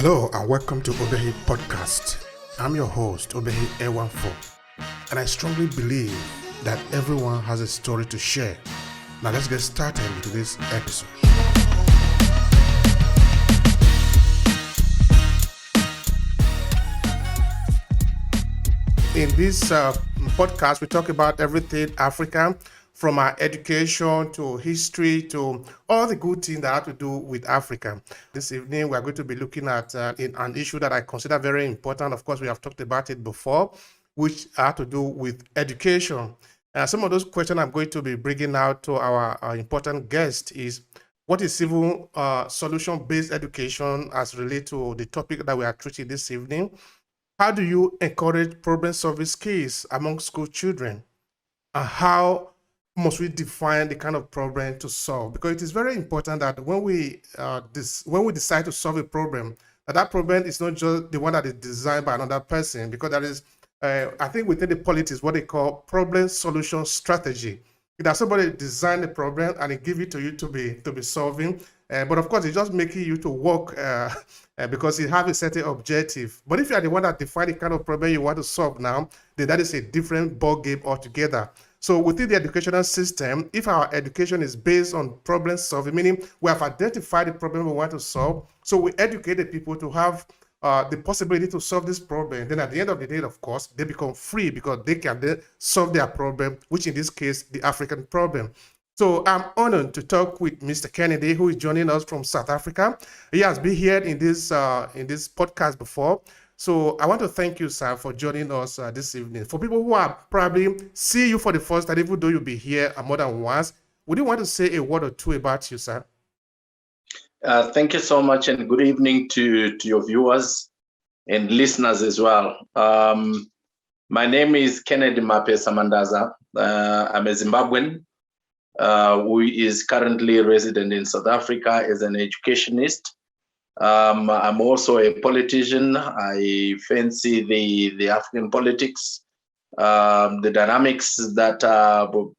Hello and welcome to Obehi Podcast. I'm your host, Obehi A14, and I strongly believe that everyone has a story to share. Now let's get started with this episode. In this podcast, we talk about everything African, from our education to history to all the good things that have to do with Africa. This evening, we are going to be looking at an issue that I consider very important. Of course, we have talked about it before, which have to do with education. Some of those questions I'm going to be bringing out to our important guest is, what is civil solution-based education as related to the topic that we are treating this evening? How do you encourage problem-solving skills among school children? And how must we define the kind of problem to solve? Because it is very important that when we decide to solve a problem, that problem is not just the one that is designed by another person, because that is, I think within the politics, what they call problem solution strategy. That somebody design a problem and they give it to you to be solving, but of course it's just making you to work because you have a certain objective. But if you are the one that define the kind of problem you want to solve now, then that is a different ball game altogether. So within the educational system, if our education is based on problem solving, meaning we have identified the problem we want to solve, so we educate the people to have the possibility to solve this problem, then at the end of the day, of course, they become free because they can then solve their problem, which in this case, the African problem. So I'm honored to talk with Mr. Kennedy, who is joining us from South Africa. He has been here in this podcast before. So I want to thank you, sir, for joining us this evening. For people who are probably see you for the first time, even though you'll be here more than once, would you want to say a word or two about you, sir? Thank you so much, and good evening to your viewers and listeners as well. My name is Kennedy Mapesa Mandaza. I'm a Zimbabwean who is currently resident in South Africa as an educationist. I'm also a politician. I fancy the African politics, the dynamics that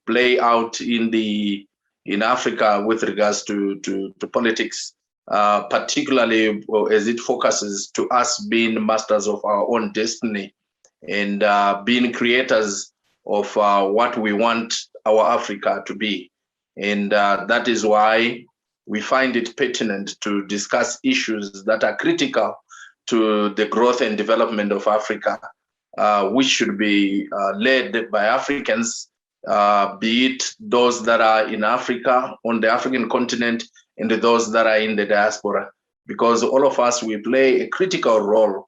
play out in Africa with regards to politics, particularly as it focuses to us being masters of our own destiny and being creators of what we want our Africa to be. And that is why we find it pertinent to discuss issues that are critical to the growth and development of Africa, which should be led by Africans, be it those that are in Africa, on the African continent, and those that are in the diaspora, because all of us, we play a critical role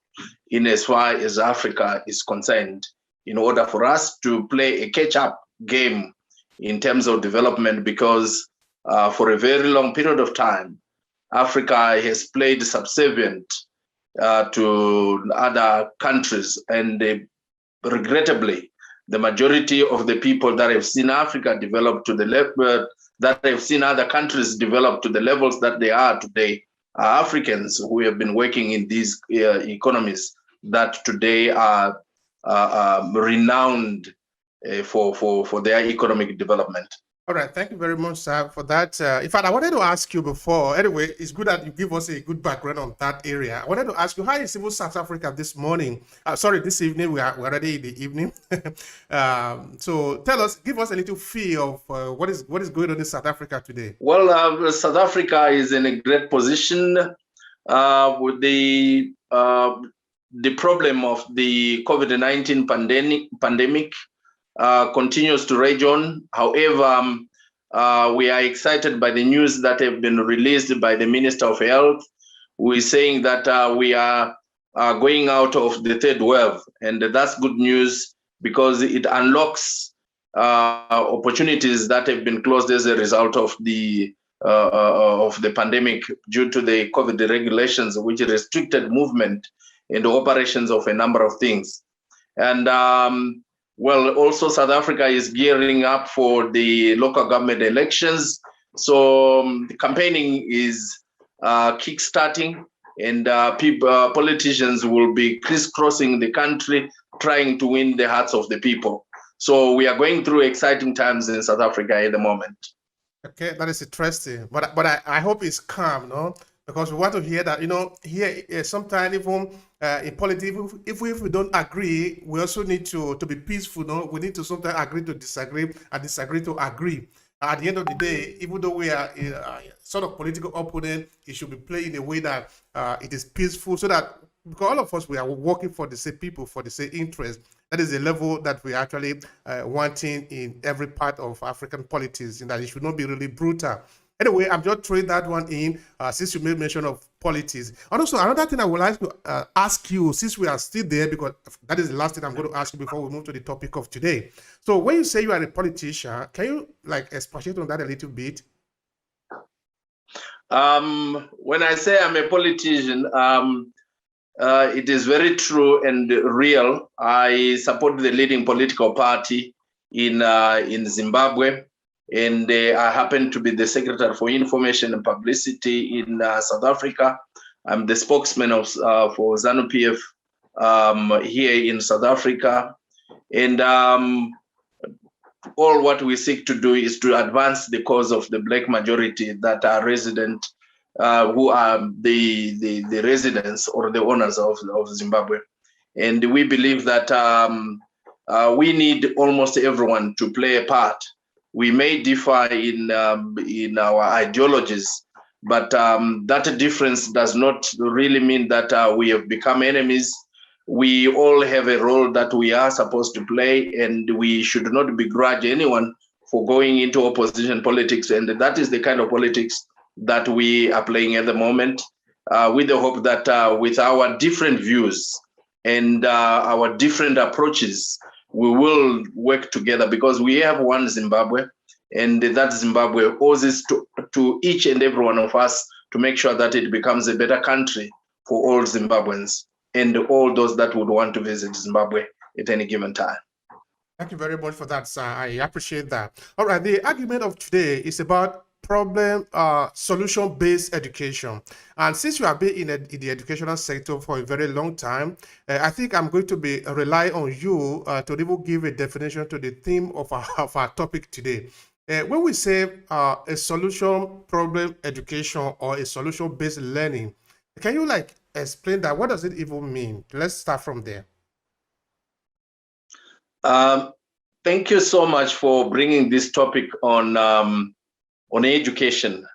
in as far as Africa is concerned, in order for us to play a catch-up game in terms of development, because for a very long period of time, Africa has played subservient to other countries, and regrettably, the majority of the people that have seen Africa develop to the level that have seen other countries develop to the levels that they are today are Africans who have been working in these economies that today are renowned for their economic development. All right, thank you very much, sir, for that. In fact, I wanted to ask you before. Anyway, it's good that you give us a good background on that area. I wanted to ask you, how is civil South Africa this morning? This evening. We're already in the evening. So tell us, give us a little feel of what is going on in South Africa today. Well, South Africa is in a great position with the problem of the COVID-19 pandemic. Continues to rage on. However, we are excited by the news that have been released by the Minister of Health, who is saying that we are going out of the third wave, and that's good news because it unlocks opportunities that have been closed as a result of the pandemic due to the COVID regulations, which restricted movement and operations of a number of things. And well, also South Africa is gearing up for the local government elections. So the campaigning is kickstarting, and politicians will be crisscrossing the country, trying to win the hearts of the people. So we are going through exciting times in South Africa at the moment. Okay, that is interesting. But I hope it's calm, no? because we want to hear that, here sometimes even in politics, if we don't agree, we also need to be peaceful. No, we need to sometimes agree to disagree and disagree to agree. At the end of the day, even though we are sort of political opponent, it should be played in a way that it is peaceful, so that because all of us we are working for the same people, for the same interest. That is the level that we are actually wanting in every part of African politics, in that it should not be really brutal. Anyway, I'm just throwing that one in since you made mention of politics. And also, another thing I would like to ask you, since we are still there, because that is the last thing I'm going to ask you before we move to the topic of today. So, when you say you are a politician, can you like expatiate on that a little bit? When I say I'm a politician, it is very true and real. I support the leading political party in Zimbabwe, and I happen to be the Secretary for Information and Publicity in South Africa. I'm the spokesman of for ZANU-PF here in South Africa, and all what we seek to do is to advance the cause of the Black majority that are resident, who are the residents or the owners of Zimbabwe. And we believe that we need almost everyone to play a part. We may differ in our ideologies, but that difference does not really mean that we have become enemies. We all have a role that we are supposed to play, and we should not begrudge anyone for going into opposition politics. And that is the kind of politics that we are playing at the moment, with the hope that with our different views and our different approaches, we will work together, because we have one Zimbabwe, and that Zimbabwe owes it to each and every one of us to make sure that it becomes a better country for all Zimbabweans and all those that would want to visit Zimbabwe at any given time. Thank you very much for that, sir. I appreciate that. All right, the argument of today is about problem solution-based education. And since you have been in the educational sector for a very long time, I think I'm going to be rely on you to even give a definition to the theme of our topic today. When we say a solution problem education or a solution-based learning, can you like explain that? What does it even mean? Let's start from there. Thank you so much for bringing this topic on education.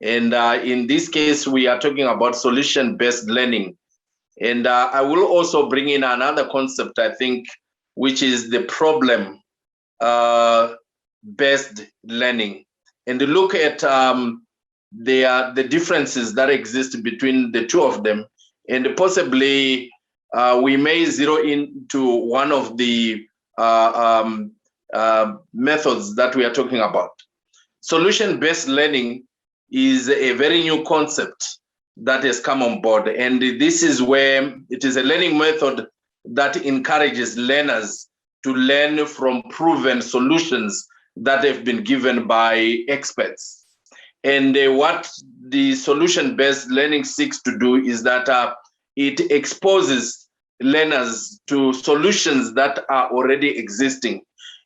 And in this case, we are talking about solution-based learning. And I will also bring in another concept, I think, which is the problem based learning, and to look at the differences that exist between the two of them, and possibly we may zero into one of the methods that we are talking about. Solution-based learning is a very new concept that has come on board, and this is where it is a learning method that encourages learners to learn from proven solutions that have been given by experts. And what the solution-based learning seeks to do is that it exposes learners to solutions that are already existing.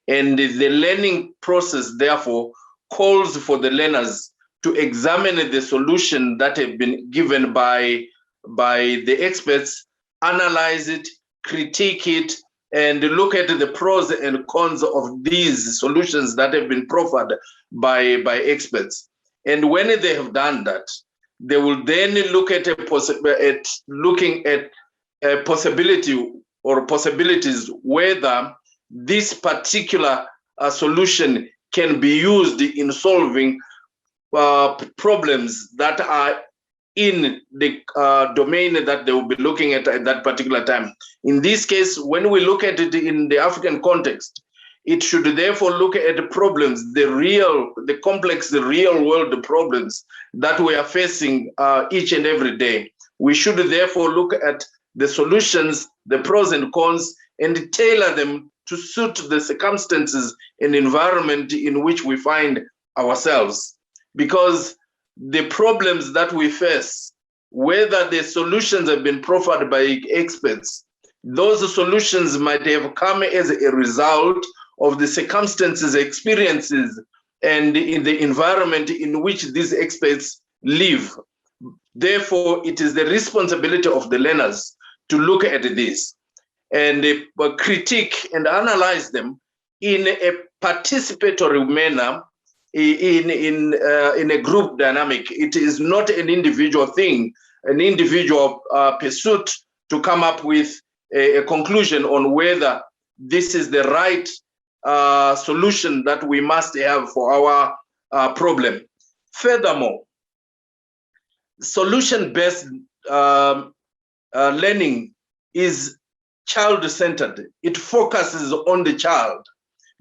And the learning process, therefore, calls for the learners to examine the solution that have been given by the experts, analyze it, critique it, and look at the pros and cons of these solutions that have been proffered by experts. And when they have done that, they will then look at a possibility or possibilities whether this particular solution can be used in solving problems that are in the domain that they will be looking at that particular time. In this case, when we look at it in the African context, it should therefore look at the problems, the complex, the real world problems that we are facing each and every day. We should therefore look at the solutions, the pros and cons, and tailor them to suit the circumstances and environment in which we find ourselves. Because the problems that we face, whether the solutions have been proffered by experts, those solutions might have come as a result of the circumstances, experiences, and in the environment in which these experts live. Therefore, it is the responsibility of the learners to look at this and critique and analyze them in a participatory manner, in a group dynamic. It is not an individual thing, an individual pursuit to come up with a conclusion on whether this is the right solution that we must have for our problem. Furthermore, solution-based learning is child-centered. It focuses on the child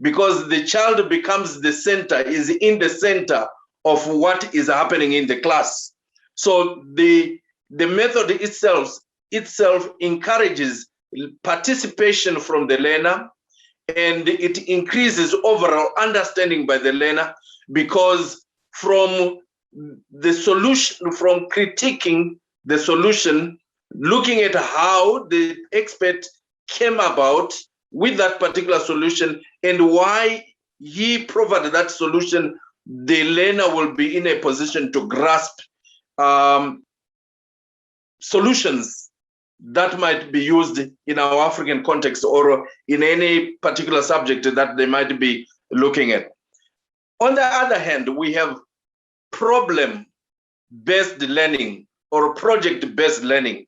because the child becomes the center, is in the center of what is happening in the class. So the method itself encourages participation from the learner, and it increases overall understanding by the learner, because from the solution, from critiquing the solution, looking at how the expert came about with that particular solution and why he provided that solution, the learner will be in a position to grasp solutions that might be used in our African context or in any particular subject that they might be looking at. On the other hand, we have problem-based learning or project-based learning.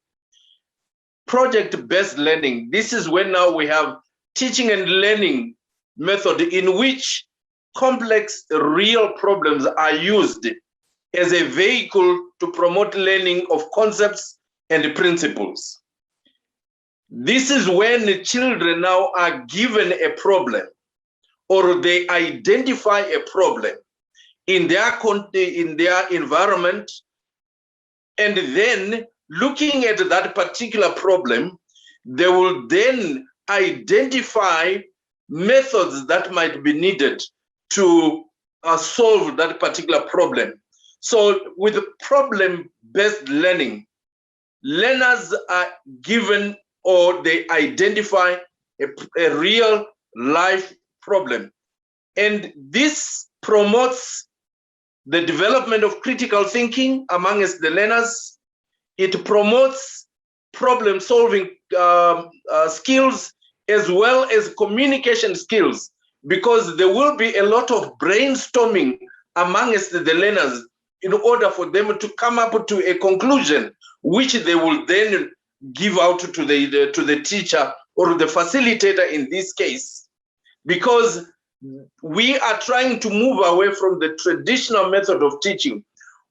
Project-based learning, this is when now we have teaching and learning method in which complex real problems are used as a vehicle to promote learning of concepts and principles. This is when the children now are given a problem or they identify a problem in their environment, and then looking at that particular problem, they will then identify methods that might be needed to solve that particular problem. So with problem-based learning, learners are given or they identify a real life problem. And this promotes the development of critical thinking amongst the learners. It promotes problem-solving skills as well as communication skills, because there will be a lot of brainstorming amongst the learners in order for them to come up to a conclusion, which they will then give out to the teacher or the facilitator in this case, because we are trying to move away from the traditional method of teaching,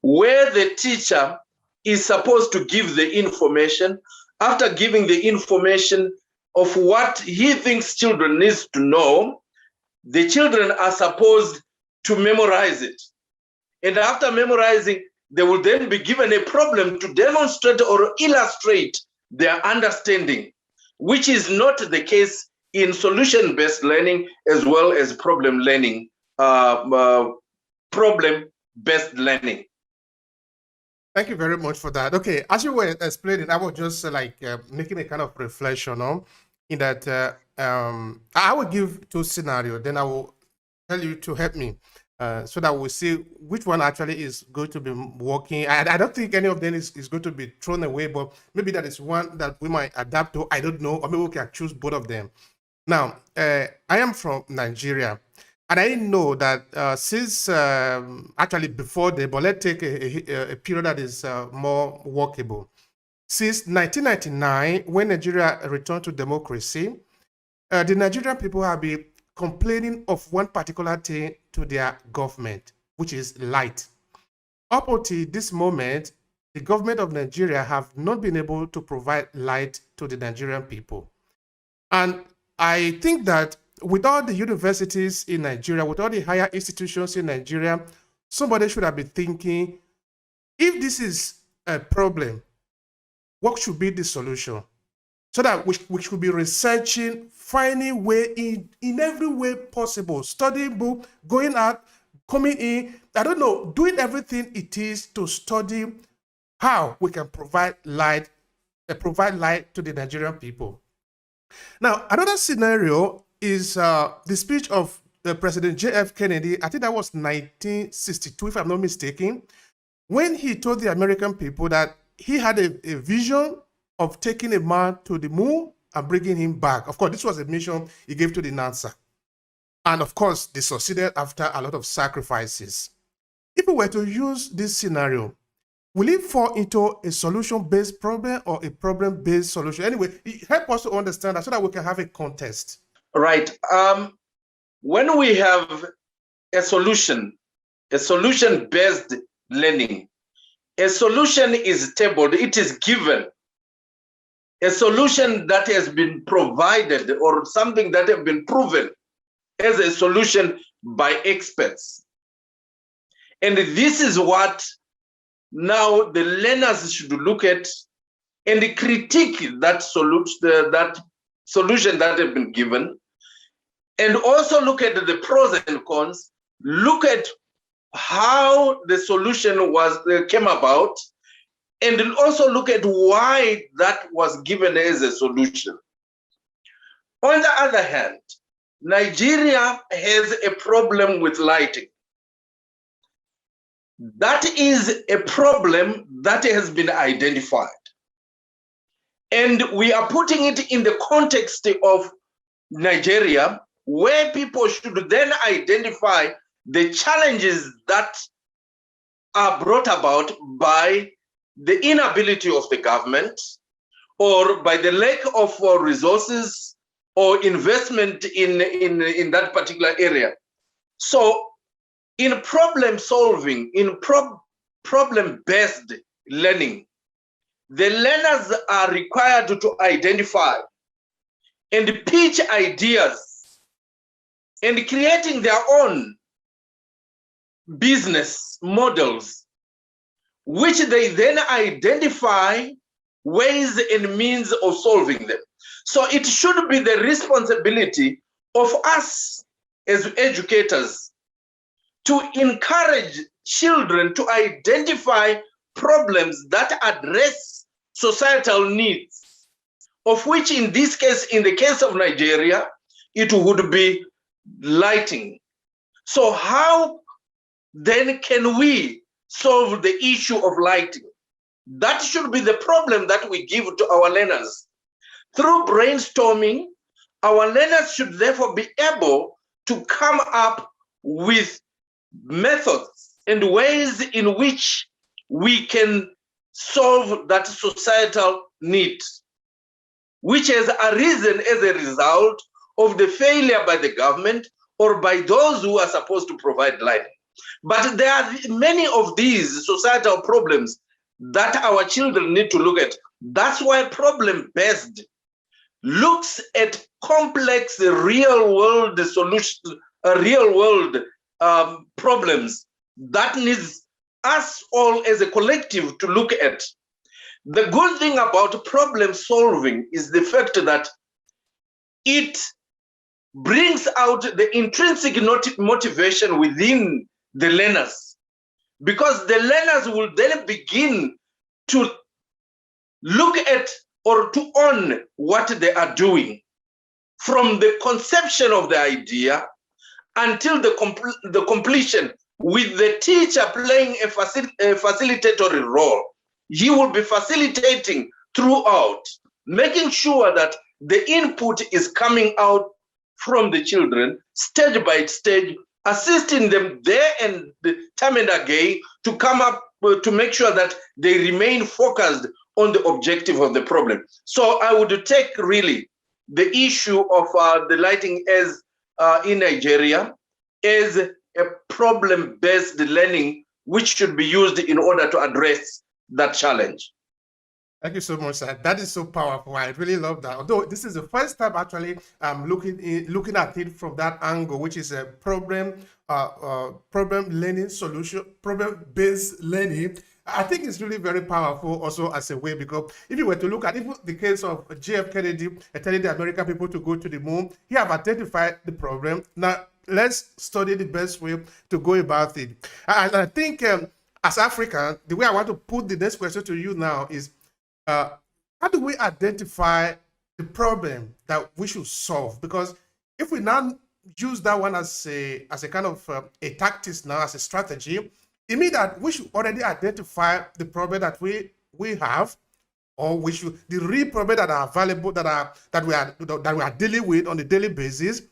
where the teacher is supposed to give the information. After giving the information of what he thinks children needs to know, the children are supposed to memorize it. And after memorizing, they will then be given a problem to demonstrate or illustrate their understanding, which is not the case in solution-based learning as well as problem learning, problem-based learning. Thank you very much for that. Okay, as you were explaining, I was just making a kind of reflection on in that I will give two scenarios, then I will tell you to help me so that we'll see which one actually is going to be working. I don't think any of them is going to be thrown away, but maybe that is one that we might adapt to. I don't know, or maybe we can choose both of them. Now, I am from Nigeria, and I know that since actually before but let's take a period that is more workable. Since 1999, when Nigeria returned to democracy, the Nigerian people have been complaining of one particular thing to their government, which is light. Up until this moment, the government of Nigeria have not been able to provide light to the Nigerian people. And I think that with all the universities in Nigeria, with all the higher institutions in Nigeria, somebody should have been thinking, if this is a problem, what should be the solution? So that we should be researching, finding way in every way possible, studying book, going out, coming in, I don't know, doing everything it is to study how we can provide light to the Nigerian people. Now, another scenario is the speech of President J.F. Kennedy. I think that was 1962, if I'm not mistaken, when he told the American people that he had a vision of taking a man to the moon and bringing him back. Of course, this was a mission he gave to the NASA. And of course, they succeeded after a lot of sacrifices. If we were to use this scenario, will it fall into a solution-based problem or a problem-based solution? Anyway, help us to understand that so that we can have a context. Right. When we have a solution-based learning, a solution is tabled, it is given. A solution that has been provided or something that has been proven as a solution by experts. And this is what now the learners should look at and critique that solution that has been given, and also look at the pros and cons, look at how the solution came about, and also look at why that was given as a solution. On the other hand, Nigeria has a problem with lighting. That is a problem that has been identified. And we are putting it in the context of Nigeria, where people should then identify the challenges that are brought about by the inability of the government or by the lack of resources or investment in that particular area. So in problem solving, in problem-based learning, the learners are required to identify and pitch ideas and creating their own business models, which they then identify ways and means of solving them. So it should be the responsibility of us as educators to encourage children to identify problems that address societal needs, of which in this case, in the case of Nigeria, it would be lighting. So how then can we solve the issue of lighting? That should be the problem that we give to our learners. Through brainstorming, our learners should therefore be able to come up with methods and ways in which we can solve that societal need, which has arisen as a result of the failure by the government or by those who are supposed to provide lighting. But there are many of these societal problems that our children need to look at. That's why problem-based looks at complex real-world solutions, real-world problems that needs us all as a collective to look at. The good thing about problem solving is the fact that it brings out the intrinsic motivation within the learners, because the learners will then begin to look at or to own what they are doing from the conception of the idea until the completion, with the teacher playing a facilitatory role. He will be facilitating throughout, making sure that the input is coming out from the children, stage by stage, assisting them there and time and again to come up to make sure that they remain focused on the objective of the problem. So I would take really the issue of the lighting as in Nigeria as a problem-based learning, which should be used in order to address that challenge. Thank you so much, sir. That is so powerful. I really love that. Although this is the first time actually I'm looking at it from that angle, which is a problem learning solution, problem-based learning. I think it's really very powerful also as a way, because if you were to look at even the case of JF Kennedy telling the American people to go to the moon, he have identified the problem. Now let's study the best way to go about it. And I think as African, the way I want to put the next question to you now is, how do we identify the problem that we should solve? Because if we now use that one as a kind of a tactics now, as a strategy, It means that we should already identify the problem that we have, or we should the real problem that are available, that we are dealing with on a daily basis,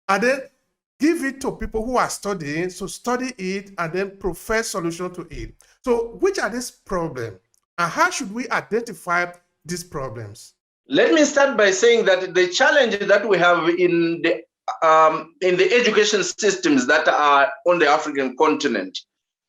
and then give it to people who are studying, so study it and then profess solution to it. So which are these problems, and how should we identify these problems? Let me start by saying that the challenge that we have in the education systems that are on the African continent,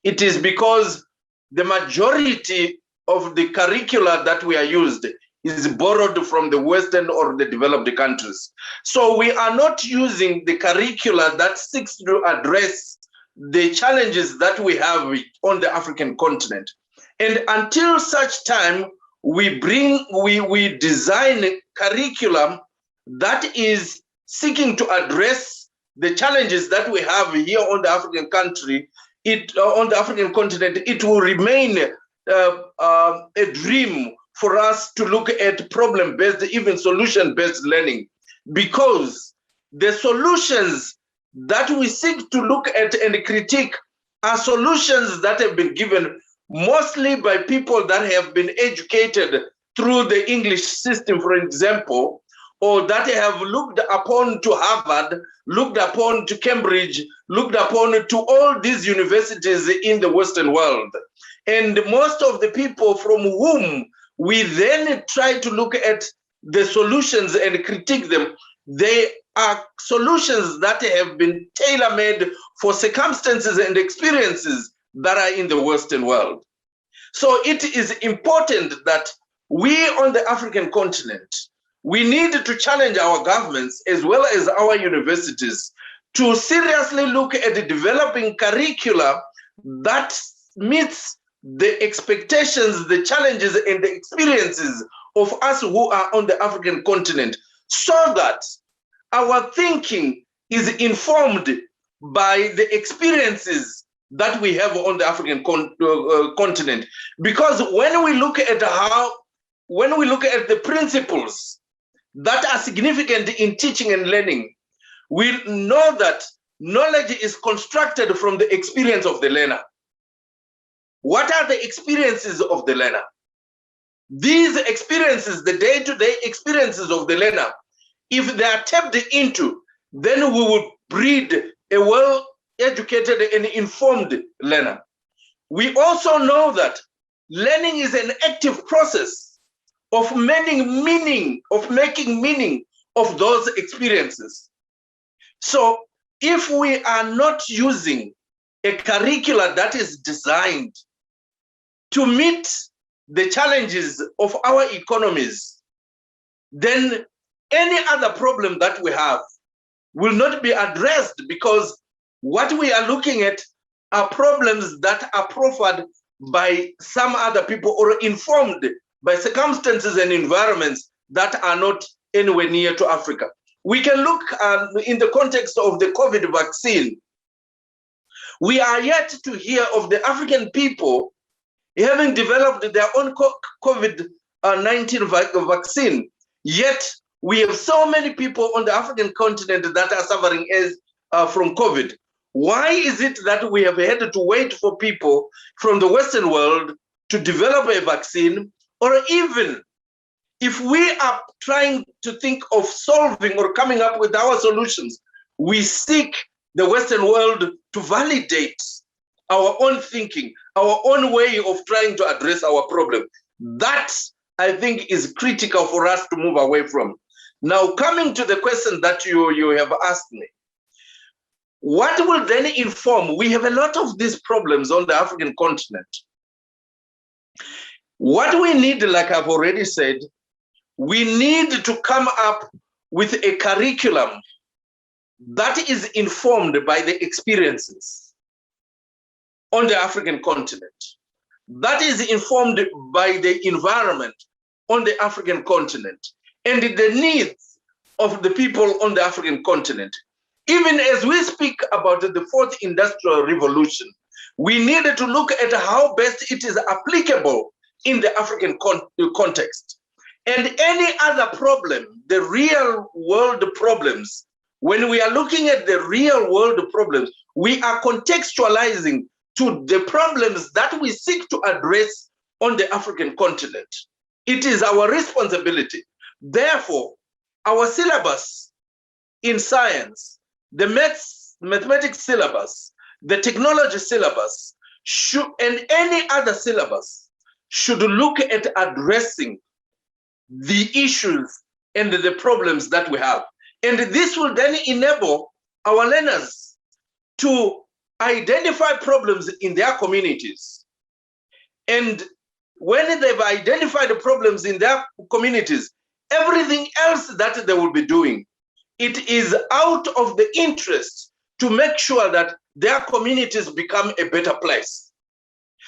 it is because the majority of the curricula that we are used is borrowed from the Western or the developed countries. So we are not using the curricula that seeks to address the challenges that we have on the African continent. And until such time, we design a curriculum that is seeking to address the challenges that we have here on the African country, on the African continent. It will remain a dream for us to look at problem-based, even solution-based learning, because the solutions that we seek to look at and critique are solutions that have been given mostly by people that have been educated through the English system, for example, or that have looked upon to Harvard, looked upon to Cambridge, looked upon to all these universities in the Western world. And most of the people from whom we then try to look at the solutions and critique them, they are solutions that have been tailor-made for circumstances and experiences that are in the Western world. So it is important that we on the African continent, we need to challenge our governments as well as our universities to seriously look at developing curricula that meets the expectations, the challenges, and the experiences of us who are on the African continent, so that our thinking is informed by the experiences that we have on the African continent. Because when we look at the principles that are significant in teaching and learning, we know that knowledge is constructed from the experience of the learner. What are the experiences of the learner? These experiences, the day-to-day experiences of the learner, if they are tapped into, then we will breed a well-educated and informed learner. We also know that learning is an active process of making meaning of those experiences. So if we are not using a curricula that is designed to meet the challenges of our economies, then any other problem that we have will not be addressed, because what we are looking at are problems that are proffered by some other people or informed by circumstances and environments that are not anywhere near to Africa. We can look in the context of the COVID vaccine. We are yet to hear of the African people having developed their own COVID-19 vaccine, yet we have so many people on the African continent that are suffering from COVID. Why is it that we have had to wait for people from the Western world to develop a vaccine? Or even if we are trying to think of solving or coming up with our solutions, we seek the Western world to validate our own thinking, our own way of trying to address our problem. That, I think, is critical for us to move away from. Now, coming to the question that you have asked me, what will then inform? We have a lot of these problems on the African continent. What we need, like I've already said, we need to come up with a curriculum that is informed by the experiences on the African continent, that is informed by the environment on the African continent and the needs of the people on the African continent. Even as we speak about the fourth industrial revolution, we needed to look at how best it is applicable in the African context. And any other problem, the real world problems, when we are looking at the real world problems, we are contextualizing to the problems that we seek to address on the African continent. It is our responsibility. Therefore, our syllabus in science, the mathematics syllabus, the technology syllabus, and any other syllabus should look at addressing the issues and the problems that we have. And this will then enable our learners to identify problems in their communities. And when they've identified the problems in their communities, everything else that they will be doing, it is out of the interest to make sure that their communities become a better place.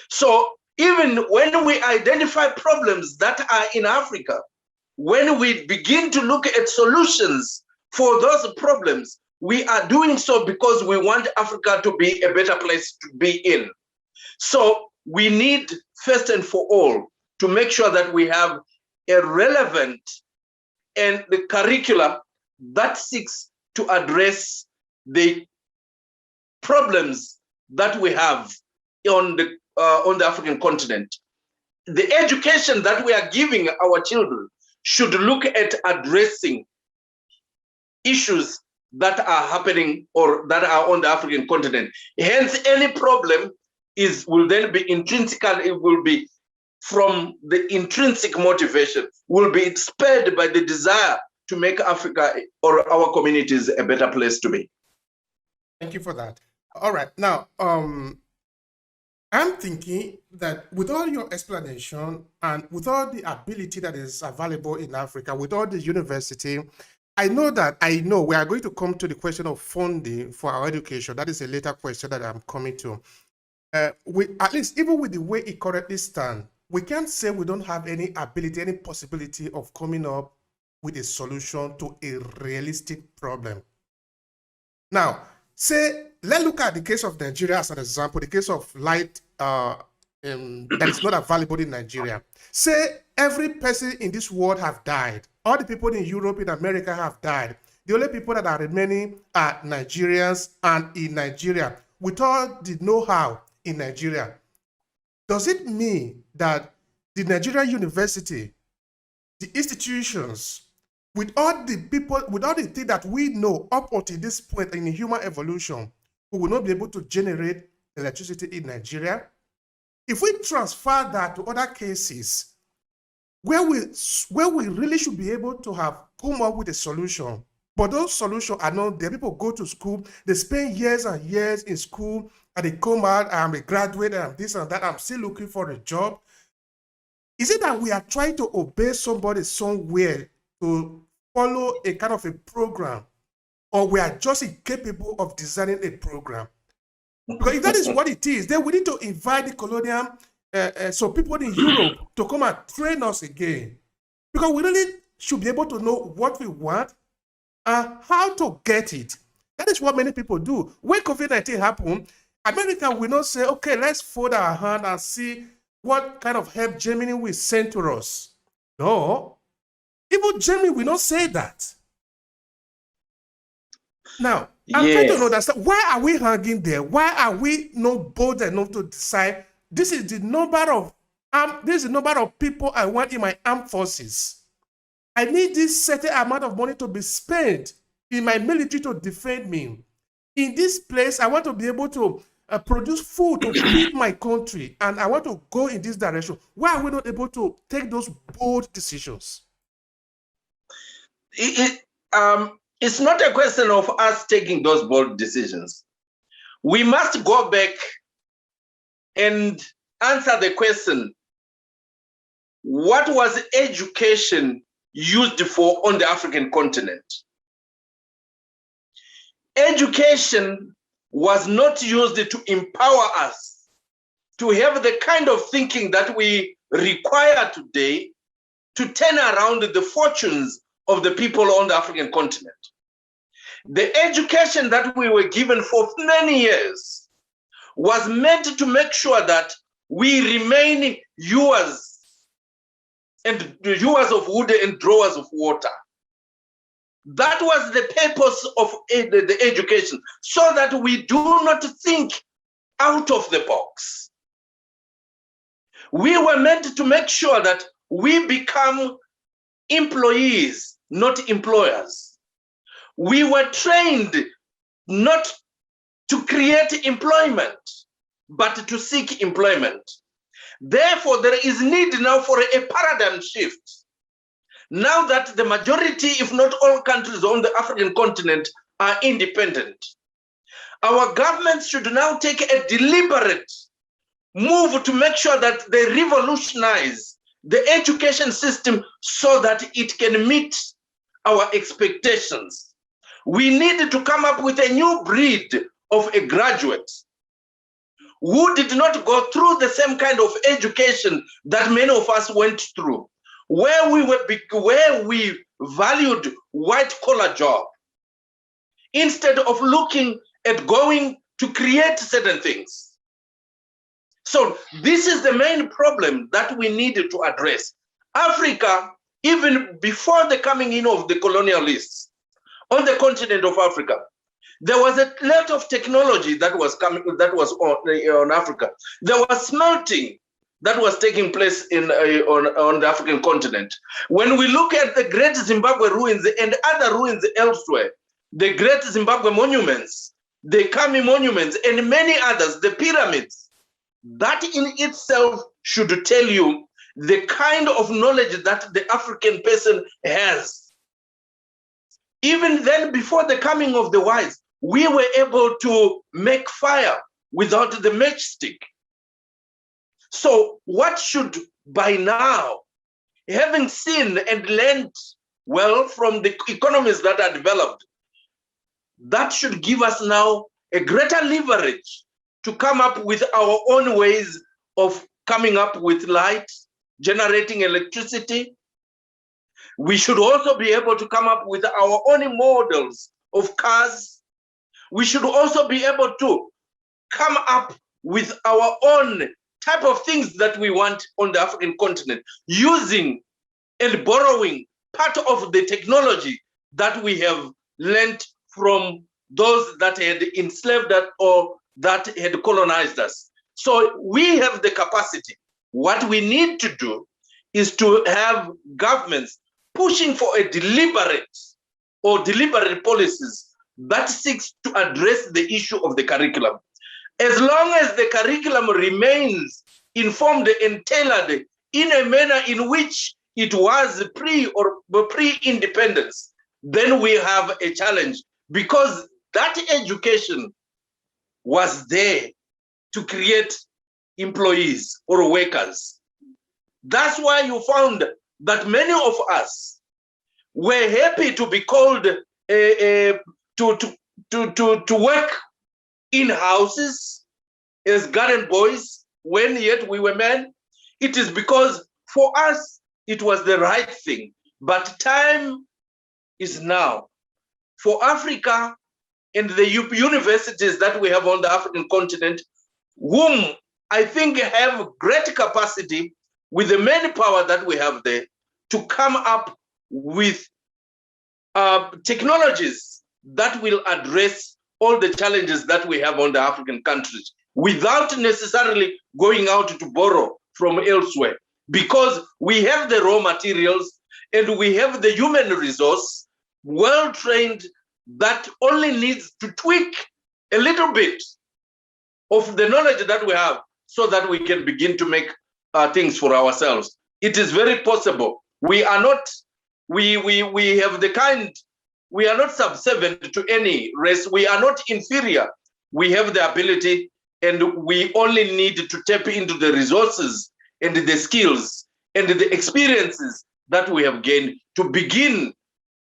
So even when we identify problems that are in Africa, when we begin to look at solutions for those problems, we are doing so because we want Africa to be a better place to be in. So we need, first and for all, to make sure that we have a relevant and the curricula that seeks to address the problems that we have on the African continent. The education that we are giving our children should look at addressing issues that are happening or that are on the African continent. Hence, any problem will then be intrinsical, it will be from the intrinsic motivation, will be spurred by the desire to make Africa or our communities a better place to be. Thank you for that. All right. Now, I'm thinking that with all your explanation and with all the ability that is available in Africa, with all the university, I know we are going to come to the question of funding for our education. That is a later question that I'm coming to. At least even with the way it currently stands, we can't say we don't have any ability, any possibility of coming up with a solution to a realistic problem. Now, let's look at the case of Nigeria as an example, the case of light that is not available in Nigeria. Say every person in this world have died. All the people in Europe, in America have died. The only people that are remaining are Nigerians, and in Nigeria, with all the know-how in Nigeria, does it mean that the Nigerian university, the institutions, with all the people, with all the things that we know up until this point in human evolution, we will not be able to generate electricity in Nigeria? If we transfer that to other cases where we really should be able to have come up with a solution, but those solutions are not there. People go to school, they spend years and years in school, and they come out, I'm a graduate, and I'm this and that, I'm still looking for a job. Is it that we are trying to obey somebody somewhere to follow a kind of a program, or we are just incapable of designing a program? Because if that is what it is, then we need to invite the colonial, so people in Europe to come and train us again. Because we really should be able to know what we want and how to get it. That is what many people do. When COVID-19 happened, America will not say, okay, let's fold our hand and see what kind of help Germany will send to us. No, even Germany will not say that. Now, I'm trying to understand, why are we hanging there? Why are we not bold enough to decide this is the number of people I want in my armed forces? I need this certain amount of money to be spent in my military to defend me. In this place, I want to be able to produce food to feed my country, and I want to go in this direction. Why are we not able to take those bold decisions? It's not a question of us taking those bold decisions. We must go back and answer the question, what was education used for on the African continent? Education was not used to empower us to have the kind of thinking that we require today to turn around the fortunes of the people on the African continent. The education that we were given for many years was meant to make sure that we remain hewers of wood and drawers of water. That was the purpose of the education, so that we do not think out of the box. We were meant to make sure that we become employees, not employers. We were trained not to create employment, but to seek employment. Therefore, there is need now for a paradigm shift. Now that the majority, if not all countries on the African continent are independent, our governments should now take a deliberate move to make sure that they revolutionize the education system so that it can meet our expectations. We need to come up with a new breed of a graduate who did not go through the same kind of education that many of us went through, where we valued white collar job instead of looking at going to create certain things. So this is the main problem that we need to address. Africa, even before the coming in of the colonialists on the continent of Africa, there was a lot of technology that was coming, that was on Africa. There was smelting that was taking place on the African continent. When we look at the Great Zimbabwe ruins and other ruins elsewhere, the Great Zimbabwe monuments, the Kami monuments, and many others, the pyramids, that in itself should tell you the kind of knowledge that the African person has. Even then, before the coming of the whites, we were able to make fire without the matchstick. So what should, by now, having seen and learned well from the economies that are developed, that should give us now a greater leverage to come up with our own ways of coming up with light, generating electricity. We should also be able to come up with our own models of cars. We should also be able to come up with our own type of things that we want on the African continent, using and borrowing part of the technology that we have learned from those that had enslaved us or that had colonized us. So we have the capacity. What we need to do is to have governments pushing for a deliberate policies that seeks to address the issue of the curriculum. As long as the curriculum remains informed and tailored in a manner in which it was pre-independence, then we have a challenge, because that education was there to create employees or workers. That's why you found that many of us were happy to be called to work in houses as garden boys when yet we were men. It is because for us it was the right thing. But time is now for Africa and the universities that we have on the African continent, whom I think have great capacity with the manpower that we have there, to come up with technologies that will address all the challenges that we have on the African countries without necessarily going out to borrow from elsewhere, because we have the raw materials and we have the human resource, well-trained, that only needs to tweak a little bit of the knowledge that we have so that we can begin to make things for ourselves. It is very possible. We are not, we have the kind, we are not subservient to any race. We are not inferior. We have the ability, and we only need to tap into the resources and the skills and the experiences that we have gained to begin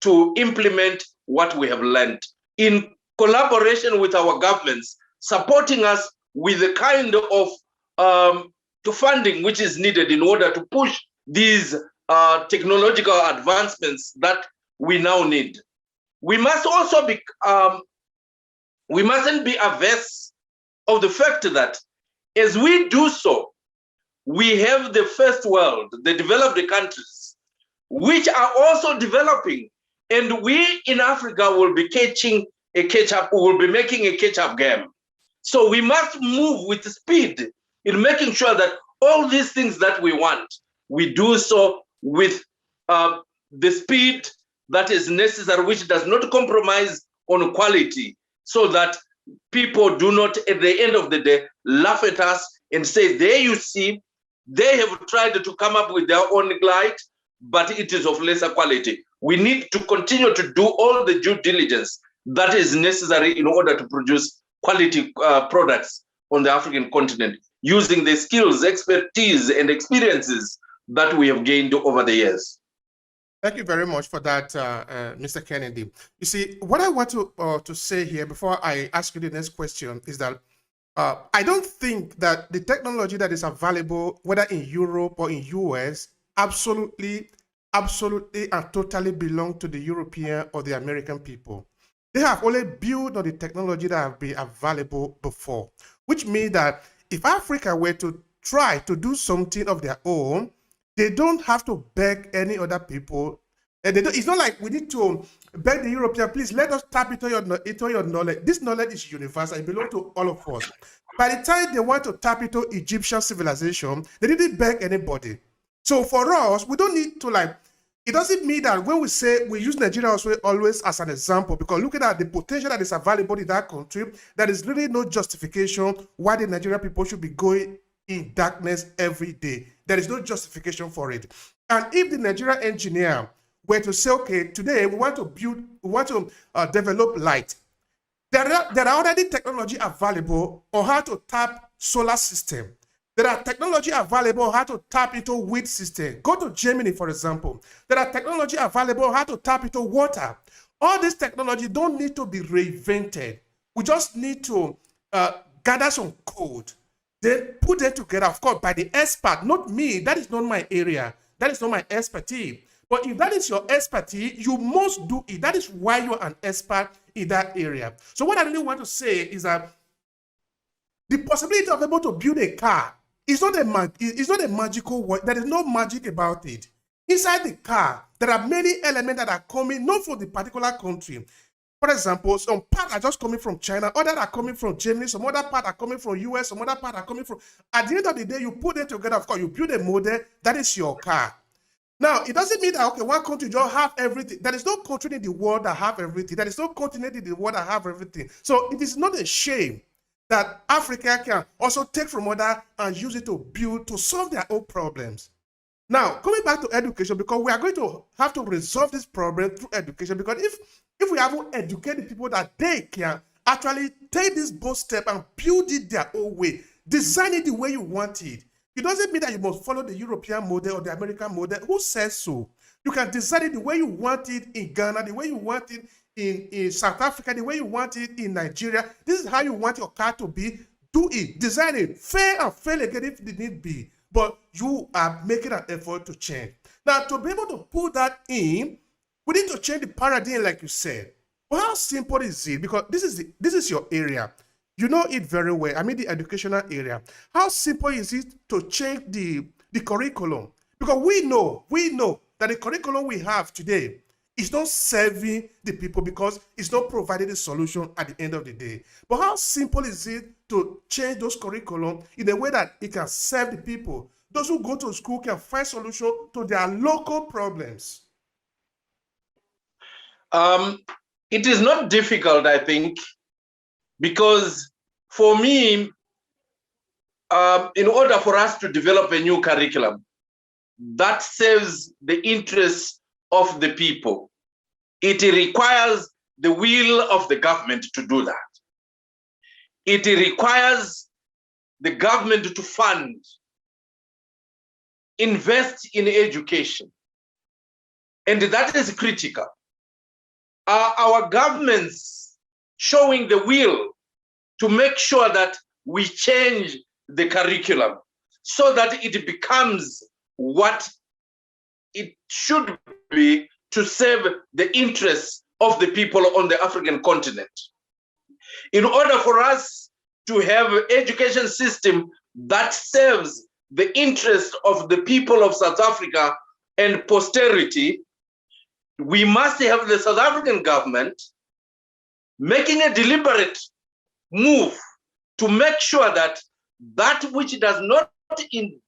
to implement what we have learned in collaboration with our governments, supporting us with the kind of funding which is needed in order to push these technological advancements that we now need. We must also be, we mustn't be averse of the fact that as we do so, we have the first world, the developed countries, which are also developing, and we in Africa will be catching a catch-up, we will be making a catch-up game. So we must move with speed in making sure that all these things that we want, we do so with the speed that is necessary, which does not compromise on quality, so that people do not, at the end of the day, laugh at us and say, there you see, they have tried to come up with their own light, but it is of lesser quality. We need to continue to do all the due diligence that is necessary in order to produce quality products on the African continent, using the skills, expertise, and experiences that we have gained over the years. Thank you very much for that, Mr. Kennedy. You see, what I want to say here before I ask you the next question is that I don't think that the technology that is available, whether in Europe or in US, absolutely and totally belong to the European or the American people. They have only built on the technology that have been available before, which means that if Africa were to try to do something of their own, they don't have to beg any other people. It's not like we need to beg the European, please let us tap into your knowledge. This knowledge is universal. It belongs to all of us. By the time they want to tap into Egyptian civilization, they didn't beg anybody. So for us, we don't need to it doesn't mean that when we say we use Nigeria always as an example, because looking at the potential that is available in that country, there is really no justification why the Nigerian people should be going in darkness every day. There is no justification for it. And if the Nigerian engineer were to say, okay, today we want to develop light, there are already technology available on how to tap solar system. There are technology available on how to tap into wind system. Go to Germany, for example. There are technology available on how to tap into water. All this technology don't need to be reinvented. We just need to gather some code, then put them together, of course, by the expert, not me. That is not my area. That is not my expertise. But if that is your expertise, you must do it. That is why you're an expert in that area. So what I really want to say is that the possibility of able to build a car is not a magical word. There is no magic about it. Inside the car, there are many elements that are coming not from the particular country. For example, some parts are just coming from China, others are coming from Germany, some other parts are coming from US, some other parts are coming from... At the end of the day, you put them together, of course, you build a model, that is your car. Now, it doesn't mean that, okay, one country just have everything. There is no country in the world that have everything. There is no continent in the world that have everything. So it is not a shame that Africa can also take from others and use it to solve their own problems. Now, coming back to education, because we are going to have to resolve this problem through education, because if we haven't educated people that they can actually take this bold step and build it their own way, design it the way you want it, it doesn't mean that you must follow the European model or the American model. Who says so? You can design it the way you want it in Ghana, the way you want it in South Africa, the way you want it in Nigeria. This is how you want your car to be. Do it, design it, fail and fail again if the need be. But you are making an effort to change. Now, to be able to put that in, we need to change the paradigm, like you said. But how simple is it? Because this is your area. You know it very well. I mean the educational area. How simple is it to change the curriculum? Because we know that the curriculum we have today is not serving the people because it's not providing a solution at the end of the day. But how simple is it to change those curriculum in a way that it can serve the people? Those who go to school can find solution to their local problems. It is not difficult, I think, because for me, in order for us to develop a new curriculum that serves the interests of the people, it requires the will of the government to do that. It requires the government to fund, invest in education, and that is critical. Our governments showing the will to make sure that we change the curriculum so that it becomes what it should be to serve the interests of the people on the African continent. In order for us to have an education system that serves the interests of the people of South Africa and posterity, we must have the South African government making a deliberate move to make sure that that which does not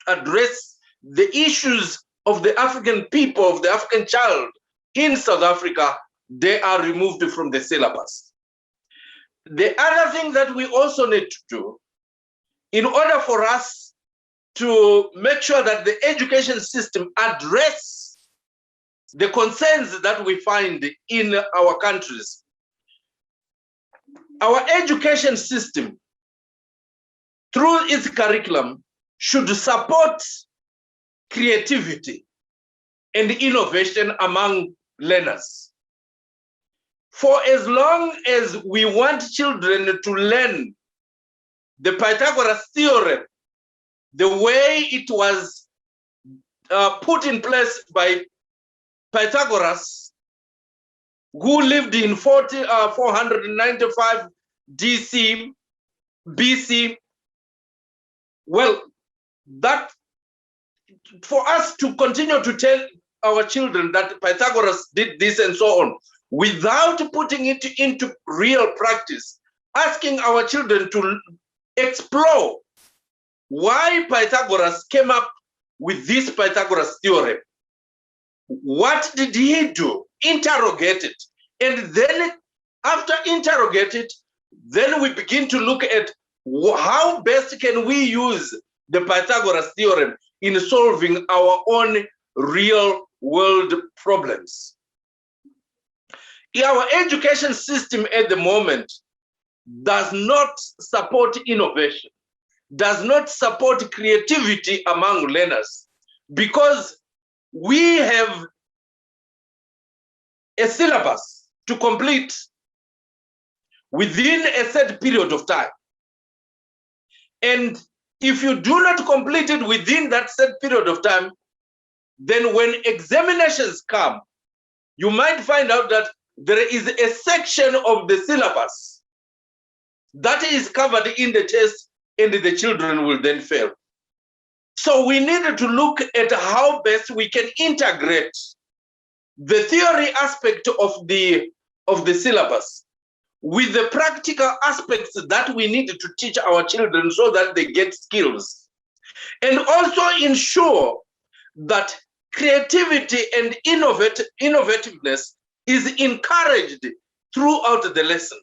address the issues of the African people, of the African child in South Africa, they are removed from the syllabus. The other thing that we also need to do, in order for us to make sure that the education system address the concerns that we find in our countries, our education system, through its curriculum, should support creativity and innovation among learners. For as long as we want children to learn the Pythagoras theorem the way it was put in place by Pythagoras, who lived in 495 BC, well, that for us to continue to tell our children that Pythagoras did this and so on, without putting it into real practice, asking our children to explore why Pythagoras came up with this Pythagoras theorem. What did he do? Interrogate it. And then after interrogate it, then we begin to look at how best can we use the Pythagoras theorem in solving our own real world problems. Our education system at the moment does not support innovation, does not support creativity among learners, because we have a syllabus to complete within a set period of time. And if you do not complete it within that set period of time, then when examinations come, you might find out that there is a section of the syllabus that is covered in the test, and the children will then fail. So we needed to look at how best we can integrate the theory aspect of the syllabus with the practical aspects that we need to teach our children so that they get skills. And also ensure that creativity and innovativeness is encouraged throughout the lesson,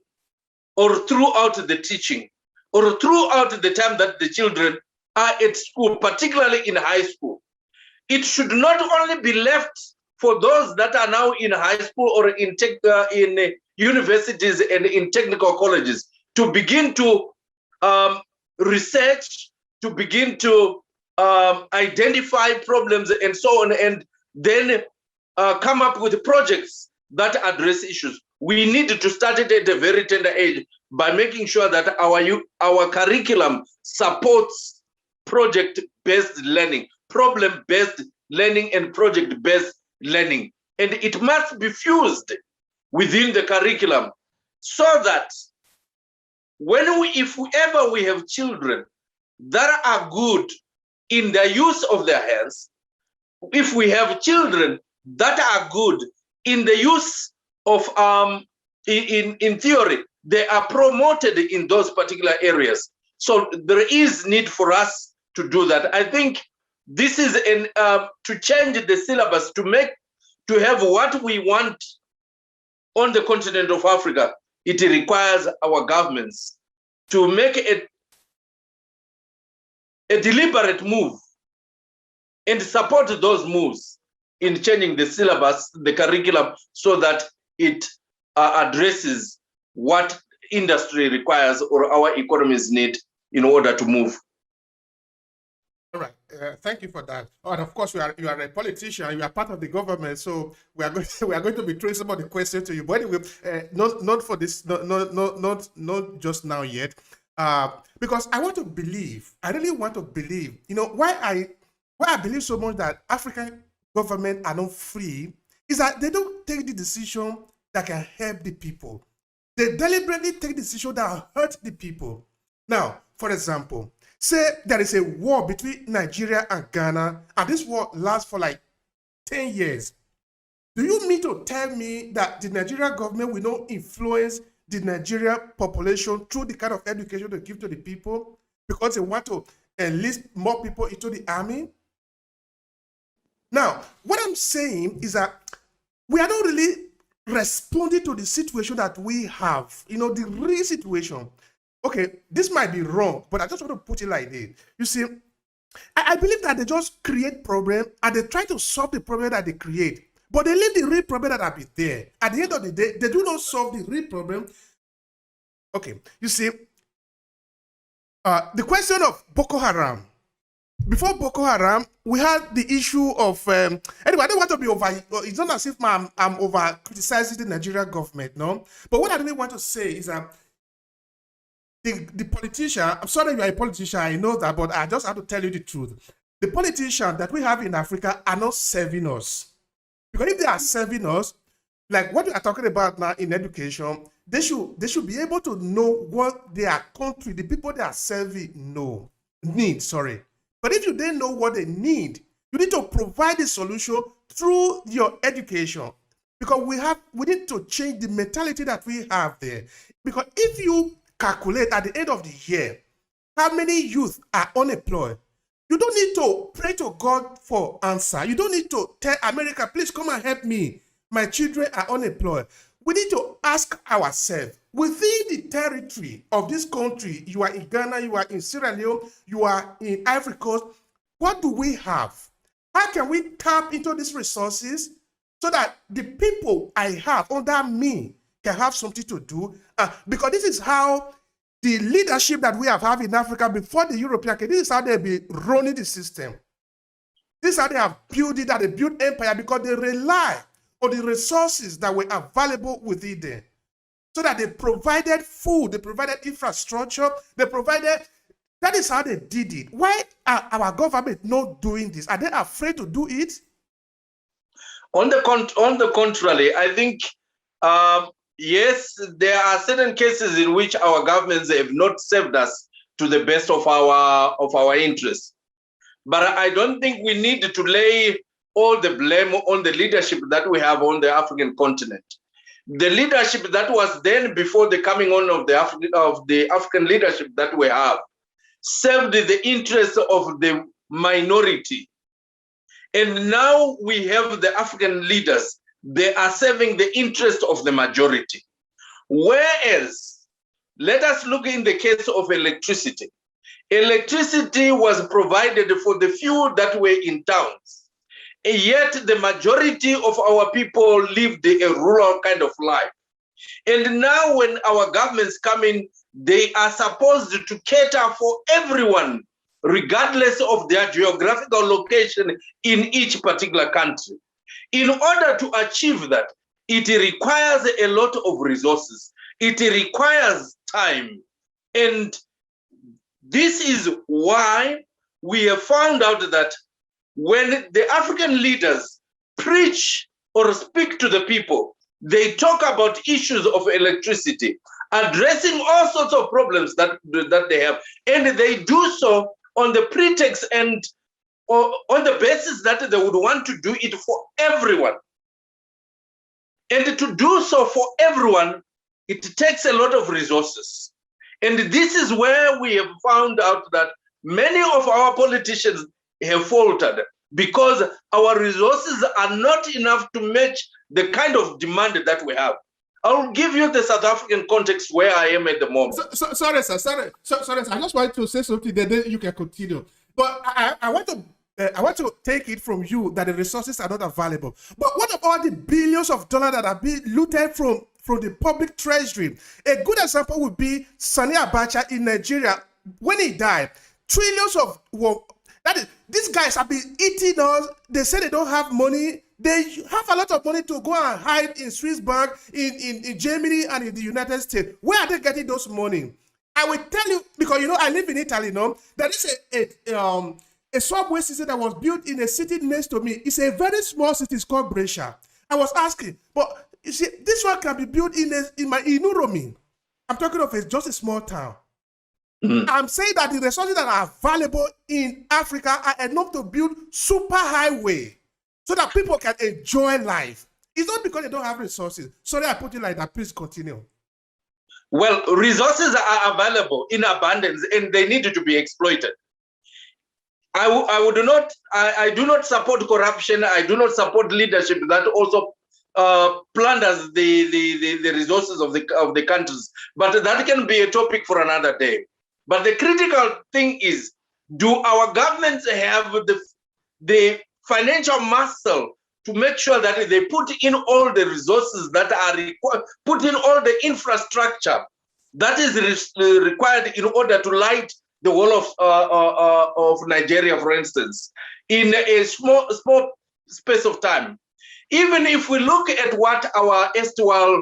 or throughout the teaching, or throughout the time that the children are at school, particularly in high school. It should not only be left for those that are now in high school or in universities and in technical colleges to begin to research, to begin to identify problems and so on, and then come up with projects that address issues. We need to start it at a very tender age by making sure that our curriculum supports project-based learning, problem-based learning, and project-based learning. And it must be fused within the curriculum so that if ever we have children that are good in the use of their hands, if we have children that are good in the use of in theory, they are promoted in those particular areas. So there is need for us to do that. I think this is to change the syllabus to have what we want on the continent of Africa. It requires our governments to make a deliberate move and support those moves in changing the syllabus, the curriculum, so that it addresses what industry requires or our economies need in order to move. All right. Thank you for that. Oh, and of course, you are a politician. You are part of the government, so we are going to be throwing some of the questions to you. But anyway, not for this, not just now yet, because I really want to believe. You know why I believe so much that African government are not free is that they don't take the decision that can help the people. They deliberately take decisions that hurt the people. Now, for example, say there is a war between Nigeria and Ghana, and this war lasts for like 10 years. Do you mean to tell me that the Nigerian government will not influence the Nigerian population through the kind of education they give to the people because they want to enlist more people into the army. Now, what I'm saying is that we are not really responding to the situation that we have, the real situation. Okay, this might be wrong, but I just want to put it like this. You see, I believe that they just create problem and they try to solve the problem that they create, but they leave the real problem that have been there. At the end of the day, they do not solve the real problem. Okay, you see, the question of Boko Haram. Before Boko Haram, we had the issue of anyway. I don't want to be over. It's not as if I'm over criticizing the Nigerian government, no. But what I really want to say is that the politician. I'm sorry, you are a politician. I know that, but I just have to tell you the truth. The politicians that we have in Africa are not serving us, because if they are serving us, like what we are talking about now in education, they should be able to know what their country, the people they are serving, need. Sorry. But if you didn't know what they need, you need to provide the solution through your education. Because we need to change the mentality that we have there. Because if you calculate at the end of the year how many youth are unemployed, you don't need to pray to God for answer. You don't need to tell America, please come and help me. My children are unemployed. We need to ask ourselves, within the territory of this country, you are in Ghana, you are in Sierra Leone, you are in Ivory Coast, what do we have? How can we tap into these resources so that the people I have under me can have something to do? Because this is how the leadership that we have had in Africa before the European, this is how they be running the system. This is how they have built it, that they built empire, because they rely on the resources that were available within them. So that they provided food, they provided infrastructure, that is how they did it. Why are our government not doing this? Are they afraid to do it? On the contrary, I think, yes, there are certain cases in which our governments have not served us to the best of our interests. But I don't think we need to lay all the blame on the leadership that we have on the African continent. The leadership that was then before the coming on of the African leadership that we have served the interests of the minority. And now we have the African leaders, they are serving the interest of the majority. Whereas, let us look in the case of electricity. Electricity was provided for the few that were in towns. Yet the majority of our people lived a rural kind of life. And now when our governments come in, they are supposed to cater for everyone, regardless of their geographical location in each particular country. In order to achieve that, it requires a lot of resources. It requires time. And this is why we have found out that when the African leaders preach or speak to the people, they talk about issues of electricity, addressing all sorts of problems that they have. And they do so on the pretext and on the basis that they would want to do it for everyone. And to do so for everyone, it takes a lot of resources. And this is where we have found out that many of our politicians have faltered because our resources are not enough to match the kind of demand that we have. I'll give you the South African context where I am at the moment. Sorry, sir. I just wanted to say something, then you can continue. But I want to take it from you that the resources are not available. But what about the billions of dollars that are being looted from the public treasury? A good example would be Sani Abacha in Nigeria. When he died, trillions of these guys have been eating us. They say they don't have money. They have a lot of money to go and hide in Swiss bank, in Germany, and in the United States. Where are they getting those money? I will tell you, because I live in Italy, there is a subway system that was built in a city next to me. It's a very small city. It's called Brescia. I was asking, but you see, this one can be built in Uromi. I'm talking of just a small town. I'm saying that the resources that are available in Africa are enough to build super highway so that people can enjoy life. It's not because they don't have resources. Sorry, I put it like that. Please continue. Well, resources are available in abundance and they need to be exploited. I do not support corruption. I do not support leadership that also plunders the resources of the countries. But that can be a topic for another day. But the critical thing is, do our governments have the financial muscle to make sure that they put in all the resources that are required, put in all the infrastructure that is required in order to light the whole of Nigeria, for instance, in a small space of time? Even if we look at what our erstwhile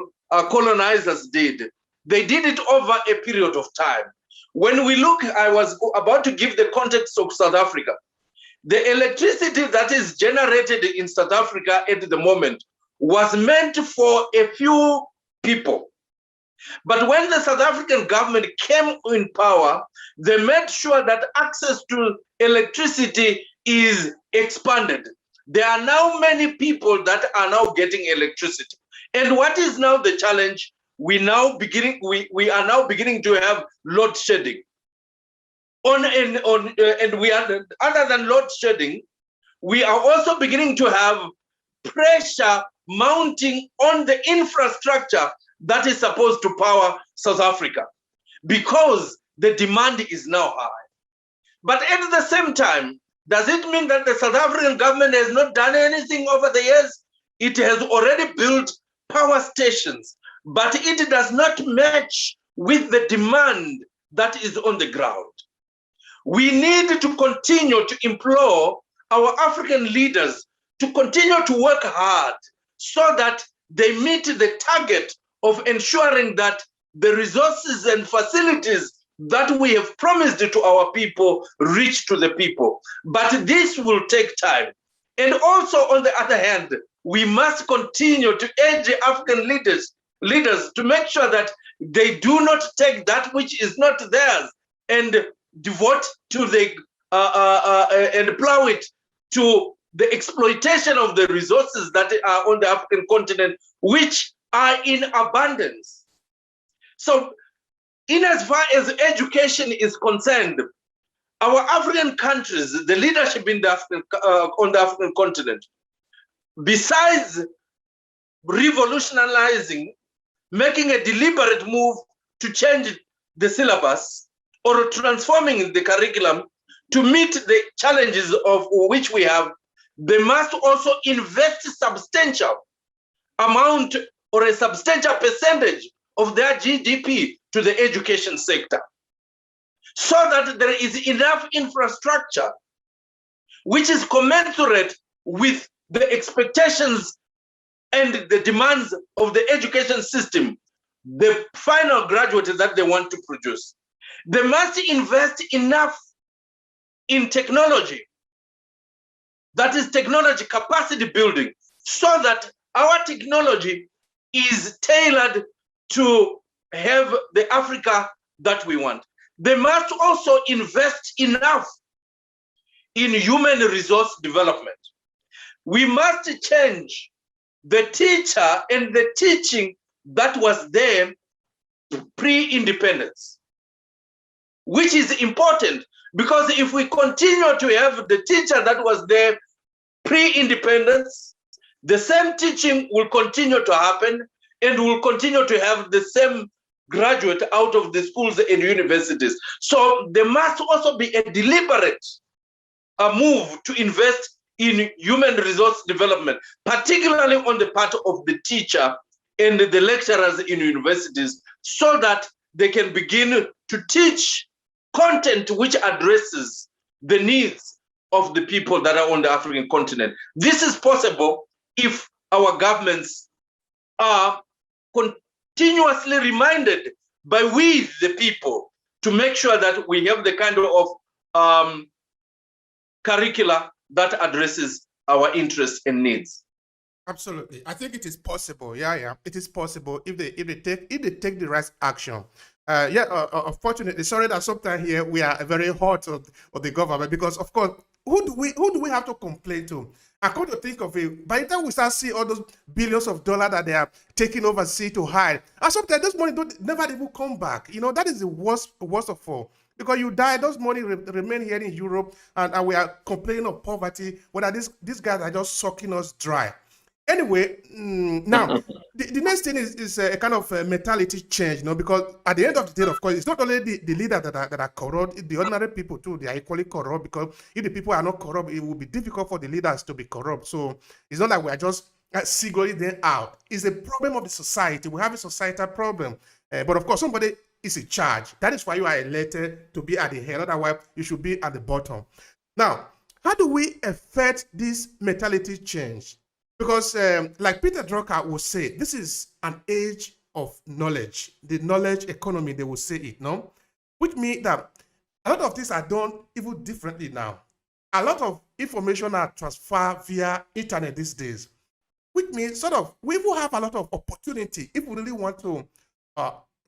colonizers did, they did it over a period of time. When we look, I was about to give the context of South Africa. The electricity that is generated in South Africa at the moment was meant for a few people. But when the South African government came in power, they made sure that access to electricity is expanded. There are now many people that are now getting electricity. And what is now the challenge? We are now beginning to have load shedding. And we are, other than load shedding, we are also beginning to have pressure mounting on the infrastructure that is supposed to power South Africa, because the demand is now high. But at the same time, does it mean that the South African government has not done anything over the years? It has already built power stations, but it does not match with the demand that is on the ground. We need to continue to implore our African leaders to continue to work hard so that they meet the target of ensuring that the resources and facilities that we have promised to our people reach to the people. But this will take time. And also, on the other hand, we must continue to urge African leaders to make sure that they do not take that which is not theirs and devote to the and plow it to the exploitation of the resources that are on the African continent, which are in abundance. So, in as far as education is concerned, our African countries, the leadership in the on the African continent, besides revolutionizing, making a deliberate move to change the syllabus or transforming the curriculum to meet the challenges of which we have, they must also invest substantial amount or a substantial percentage of their GDP to the education sector, so that there is enough infrastructure which is commensurate with the expectations and the demands of the education system, the final graduate that they want to produce. They must invest enough in technology, that is technology capacity building, so that our technology is tailored to have the Africa that we want. They must also invest enough in human resource development. We must change the teacher and the teaching that was there pre-independence, which is important, because if we continue to have the teacher that was there pre-independence, the same teaching will continue to happen, and we'll continue to have the same graduate out of the schools and universities. So there must also be a deliberate move to invest in human resource development, particularly on the part of the teacher and the lecturers in universities, so that they can begin to teach content which addresses the needs of the people that are on the African continent. This is possible if our governments are continuously reminded by we, the people, to make sure that we have the kind of curricula that addresses our interests and needs. Absolutely, I think it is possible. Yeah, it is possible if they take the right action. Unfortunately, sorry that sometimes here we are very hot of the government, because of course, who do we have to complain to? I come to think of it, by the time we start seeing all those billions of dollars that they are taking overseas to hide, and sometimes those money don't never even come back. That is the worst of all. Because you die, those money remain here in Europe, and we are complaining of poverty, whether these guys are just sucking us dry. Anyway, now the next thing is a kind of a mentality change, because at the end of the day, of course, it's not only the leaders that are corrupt, the ordinary people too, they are equally corrupt, because if the people are not corrupt, it will be difficult for the leaders to be corrupt. So it's not like we are just singling them out. It's a problem of the society. We have a societal problem. But of course, somebody is in charge. That is why you are elected to be at the head. Otherwise, you should be at the bottom. Now, how do we affect this mentality change? Because like Peter Drucker will say, this is an age of knowledge, the knowledge economy, they will say it, no? Which means that a lot of things are done even differently now. A lot of information are transferred via internet these days, which means we will have a lot of opportunity if we really want to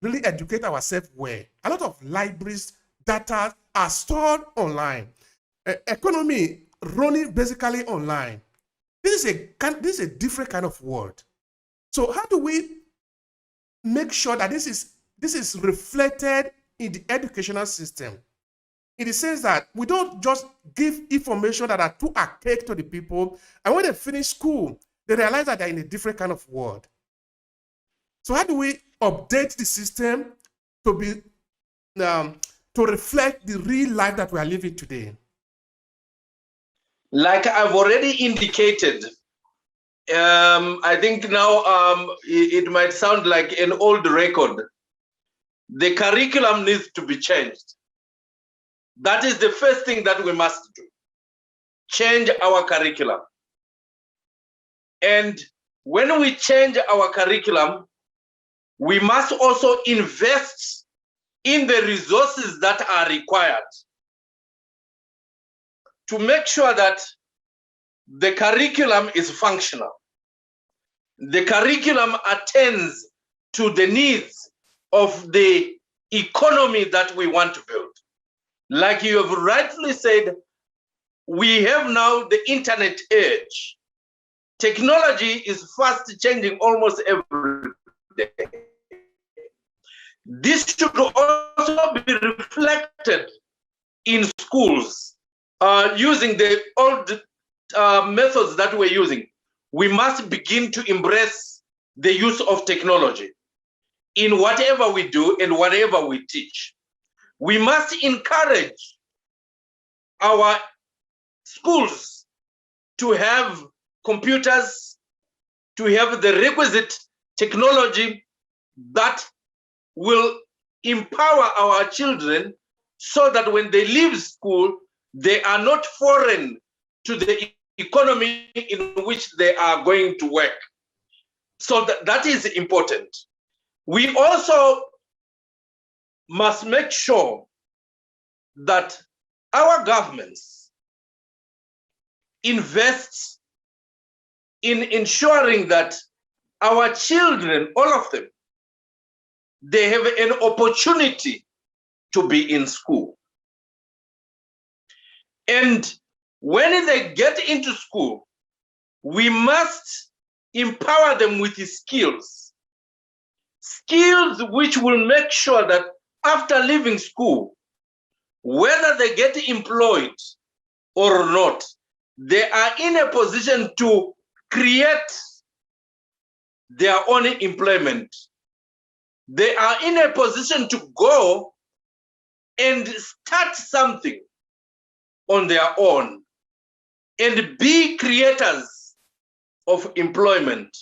really educate ourselves well. A lot of libraries, data are stored online. Economy running basically online. This is a different kind of world. So how do we make sure that this is reflected in the educational system? In the sense that we don't just give information that are too archaic to the people, and when they finish school, they realize that they're in a different kind of world. So how do we update the system to be to reflect the real life that we are living today? Like I've already indicated, I think now it might sound like an old record. The curriculum needs to be changed. That is the first thing that we must do. Change our curriculum. And when we change our curriculum, we must also invest in the resources that are required to make sure that the curriculum is functional. The curriculum attends to the needs of the economy that we want to build. Like you have rightly said, we have now the internet age. Technology is fast changing almost every day. This should also be reflected in schools using the old methods that we're using. We must begin to embrace the use of technology in whatever we do and whatever we teach. We must encourage our schools to have computers, to have the requisite technology that will empower our children so that when they leave school, they are not foreign to the economy in which they are going to work. So that is important. We also must make sure that our governments invest in ensuring that our children, all of them, they have an opportunity to be in school. And when they get into school, we must empower them with the skills which will make sure that after leaving school, whether they get employed or not, they are in a position to create their own employment. They are in a position to go and start something on their own and be creators of employment.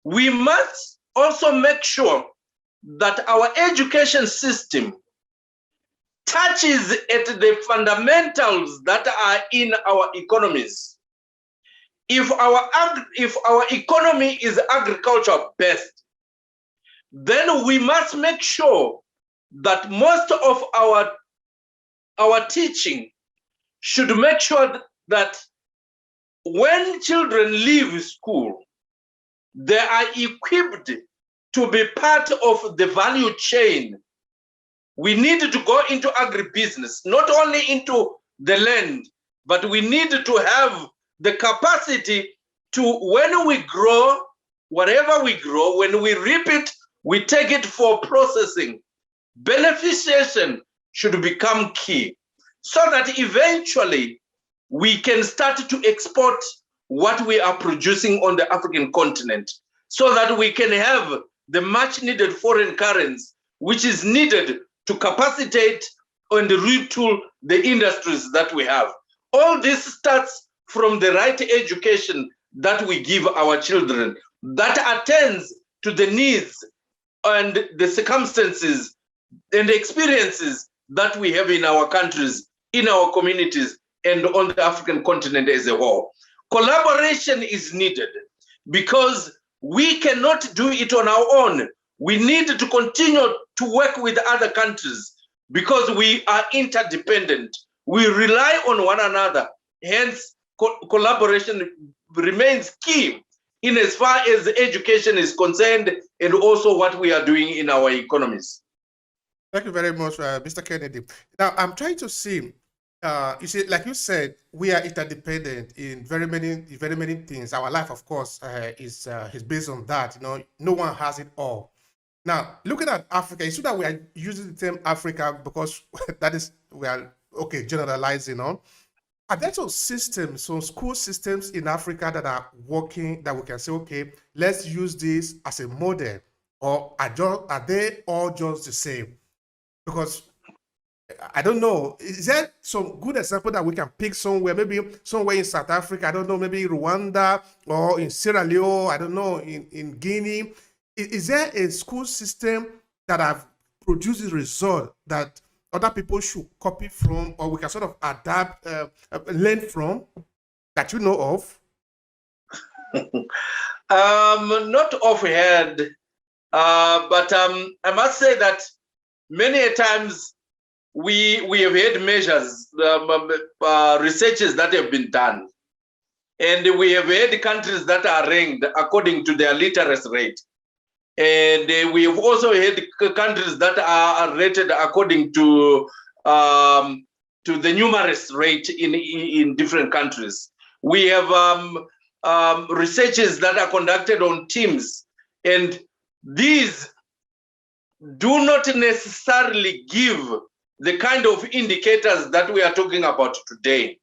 We must also make sure that our education system touches at the fundamentals that are in our economies. If our economy is agriculture based, then we must make sure that most of our teaching should make sure that when children leave school, they are equipped to be part of the value chain. We need to go into agribusiness, not only into the land, but we need to have the capacity to, when we grow, whatever we grow, when we reap it, we take it for processing. Beneficiation should become key so that eventually we can start to export what we are producing on the African continent, so that we can have the much needed foreign currency, which is needed to capacitate and retool the industries that we have. All this starts from the right education that we give our children, that attends to the needs and the circumstances and the experiences that we have in our countries, in our communities, and on the African continent as a whole. Collaboration is needed because we cannot do it on our own. We need to continue to work with other countries because we are interdependent. We rely on one another. Hence, collaboration remains key in as far as education is concerned, and also what we are doing in our economies. Thank you very much, Mr. Kennedy. Now, I'm trying to see, you see, like you said, we are interdependent in very many things. Our life, of course, is based on that. You know, no one has it all. Now, looking at Africa, you see that we are using the term Africa because that is, we are, okay, generalizing on. Are there some systems, some school systems in Africa that are working that we can say, okay, let's use this as a model, or are they all just the same? Because I don't know, is there some good example that we can pick somewhere, maybe somewhere in South Africa, I don't know, maybe Rwanda or in Sierra Leone, I don't know, in Guinea. Is there a school system that have produced the result that other people should copy from, or we can sort of adapt, learn from, that you know of? Not offhand, but I must say that many times we have had measures, researches that have been done, and we have had countries that are ranked according to their literacy rate. And we have also had countries that are rated according to the numeracy rate in different countries. We have researches that are conducted on teams, and these do not necessarily give the kind of indicators that we are talking about today.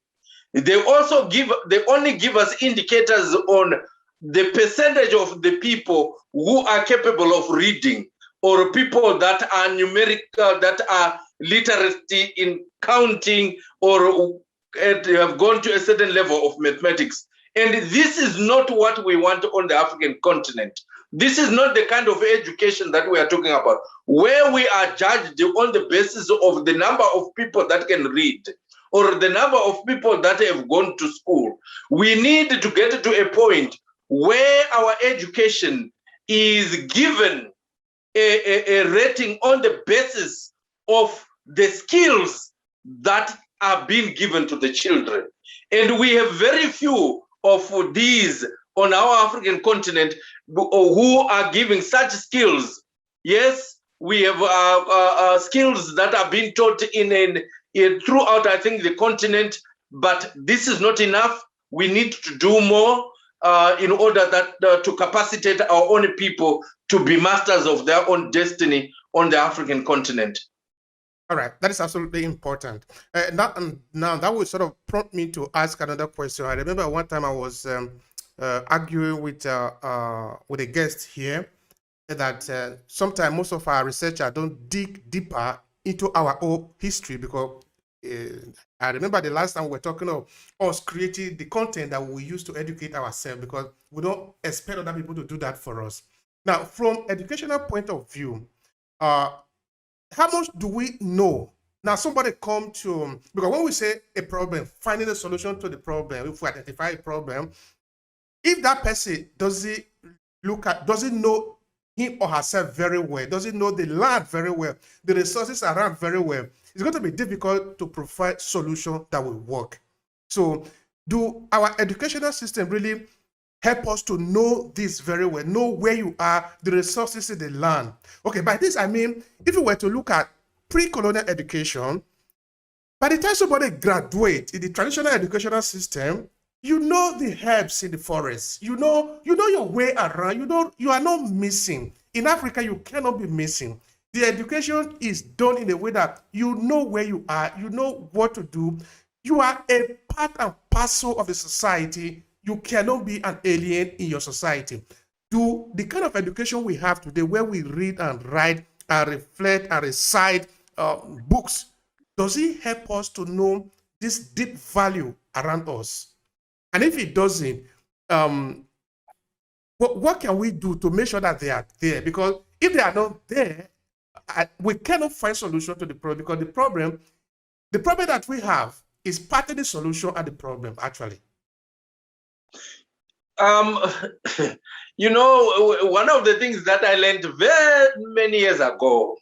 They only give us indicators on the percentage of the people who are capable of reading, or people that are numeric, that are literate in counting, or have gone to a certain level of mathematics. And this is not what we want on the African continent. This is not the kind of education that we are talking about, where we are judged on the basis of the number of people that can read, or the number of people that have gone to school. We need to get to a point where our education is given a rating on the basis of the skills that are being given to the children. And we have very few of these on our African continent who are giving such skills. Yes, we have skills that are being taught throughout, I think, the continent, but this is not enough. We need to do more in order that to capacitate our own people to be masters of their own destiny on the African continent. All right, that is absolutely important. Now that would sort of prompt me to ask another question. I remember one time I was arguing with a guest here that sometimes most of our researchers don't dig deeper into our own history, because I remember the last time we were talking of us creating the content that we use to educate ourselves, because we don't expect other people to do that for us. Now, from educational point of view, how much do we know? Now, somebody come to, because when we say a problem, finding a solution to the problem, if we identify a problem, if that person doesn't know him or herself very well, doesn't know the land very well, the resources around very well, it's going to be difficult to provide solutions that will work. So do our educational system really help us to know this very well, know where you are, the resources in the land? Okay, by this I mean, if we were to look at pre-colonial education, by the time somebody graduates in the traditional educational system, You know the herbs in the forest. You know your way around. You know you are not missing. In Africa, you cannot be missing. The education is done in a way that you know where you are, you know what to do. You are a part and parcel of the society. You cannot be an alien in your society. Do the kind of education we have today, where we read and write and reflect and recite books, does it help us to know this deep value around us? And if it doesn't, um, what can we do to make sure that they are there? Because if they are not there, we cannot find solution to the problem. Because the problem that we have is partly the solution and the problem, actually. You know, one of the things that I learned very many years ago,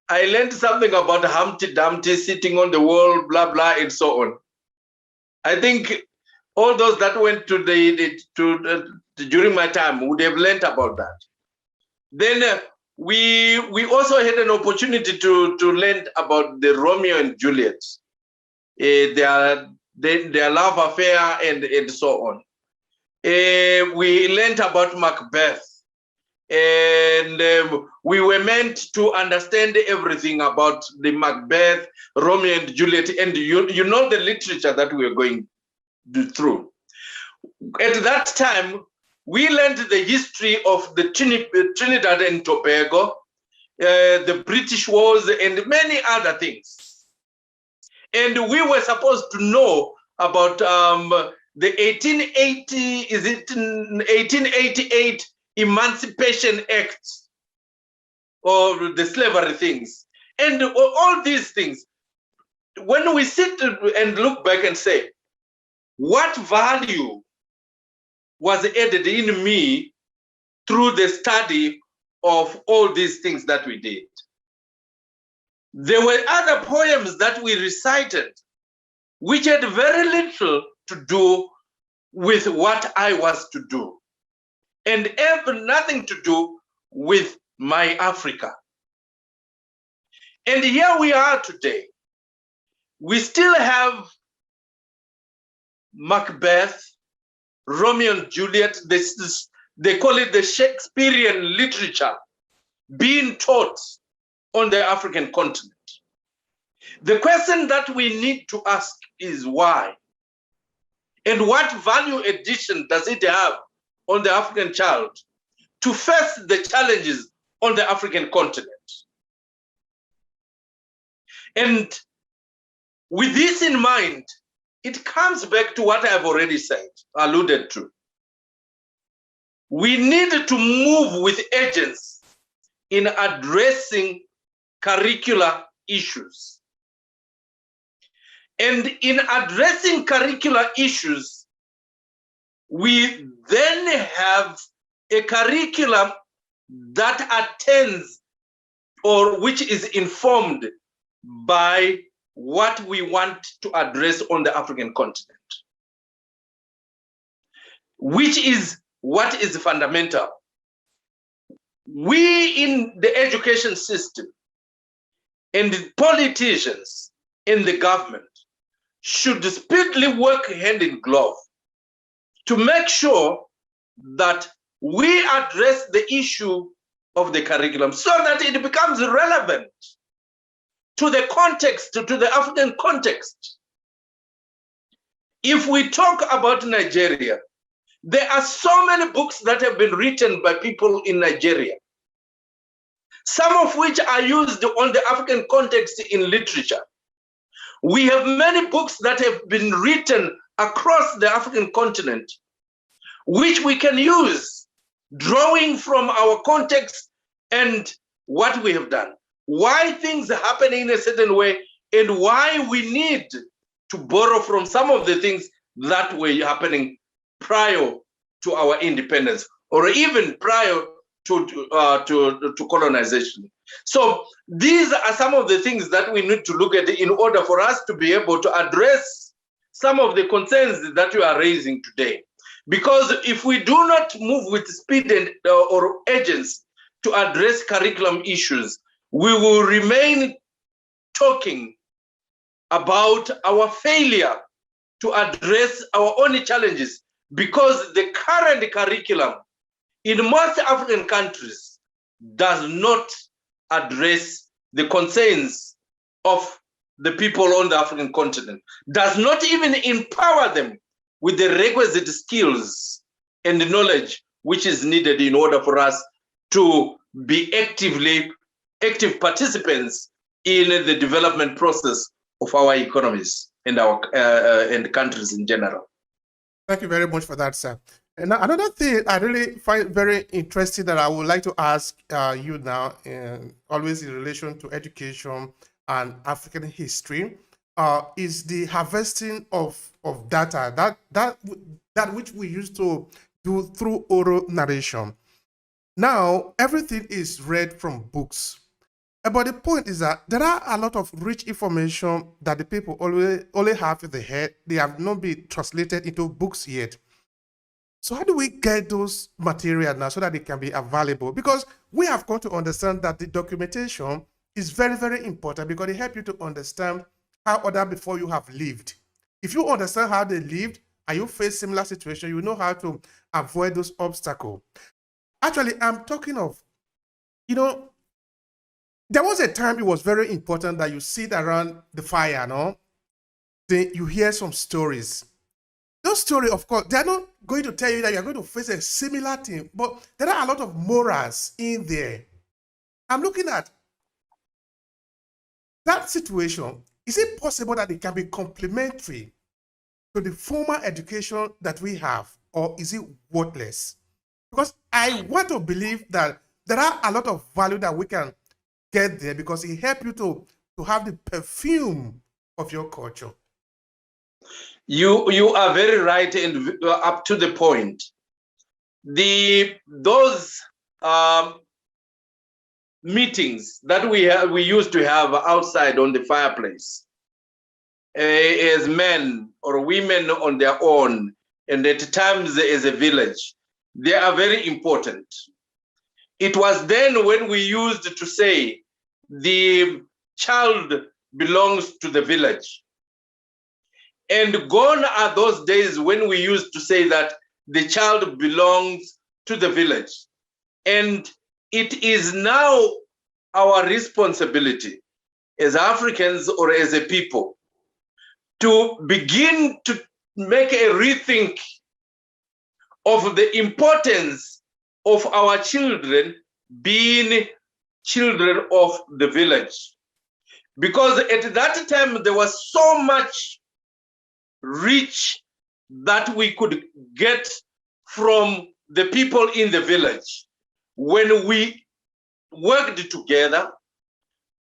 I learned something about Humpty Dumpty sitting on the wall, blah, blah, and so on. I think all those that went to during my time would have learned about that. Then we also had an opportunity to learn about the Romeo and Juliet, their love affair and so on. We learned about Macbeth, and we were meant to understand everything about the Macbeth, Romeo and Juliet, and you know the literature that we are going through. At that time, we learned the history of the Trinidad and Tobago, the British Wars, and many other things. And we were supposed to know about the 1888 Emancipation Act, or the slavery things, and all these things. When we sit and look back and say, what value was added in me through the study of all these things that we did? There were other poems that we recited which had very little to do with what I was to do, and have nothing to do with my Africa. And here we are today. We still have Macbeth, Romeo and Juliet, they call it the Shakespearean literature, being taught on the African continent. The question that we need to ask is why? And what value addition does it have on the African child to face the challenges on the African continent? And with this in mind, it comes back to what I've already said, alluded to. We need to move with urgency in addressing curricular issues. And in addressing curricular issues, we then have a curriculum that attends, or which is informed by what we want to address on the African continent, which is what is fundamental. We in the education system and the politicians in the government should speedily work hand in glove to make sure that we address the issue of the curriculum so that it becomes relevant to the context, to the African context. If we talk about Nigeria, there are so many books that have been written by people in Nigeria, some of which are used on the African context in literature. We have many books that have been written across the African continent, which we can use, drawing from our context and what we have done, why things are happening in a certain way, and why we need to borrow from some of the things that were happening prior to our independence, or even prior to colonization. So these are some of the things that we need to look at in order for us to be able to address some of the concerns that you are raising today. Because if we do not move with speed and or urgency to address curriculum issues, we will remain talking about our failure to address our own challenges, because the current curriculum in most African countries does not address the concerns of the people on the African continent, does not even empower them with the requisite skills and knowledge which is needed in order for us to be active participants in the development process of our economies and our and countries in general. Thank you very much for that, sir. And another thing I really find very interesting that I would like to ask you now, always in relation to education and African history, is the harvesting of data that which we used to do through oral narration. Now everything is read from books. But the point is that there are a lot of rich information that the people only have in the head. They have not been translated into books yet. So how do we get those material now so that they can be available? Because we have got to understand that the documentation is very, very important, because it helps you to understand how other before you have lived. If you understand how they lived and you face similar situation, you know how to avoid those obstacles. Actually, I'm talking of, there was a time it was very important that you sit around the fire, no? Then you hear some stories. Those stories, of course, they're not going to tell you that you're going to face a similar thing, but there are a lot of morals in there. I'm looking at that situation. Is it possible that it can be complementary to the formal education that we have, or is it worthless? Because I want to believe that there are a lot of value that we can get there, because it helps you to have the perfume of your culture. You are very right and up to the point. Those meetings that we used to have outside on the fireplace, as men or women on their own, and at times as a village, they are very important. It was then when we used to say the child belongs to the village. And gone are those days when we used to say that the child belongs to the village. And it is now our responsibility as Africans or as a people to begin to make a rethink of the importance of our children being children of the village. Because at that time, there was so much rich that we could get from the people in the village when we worked together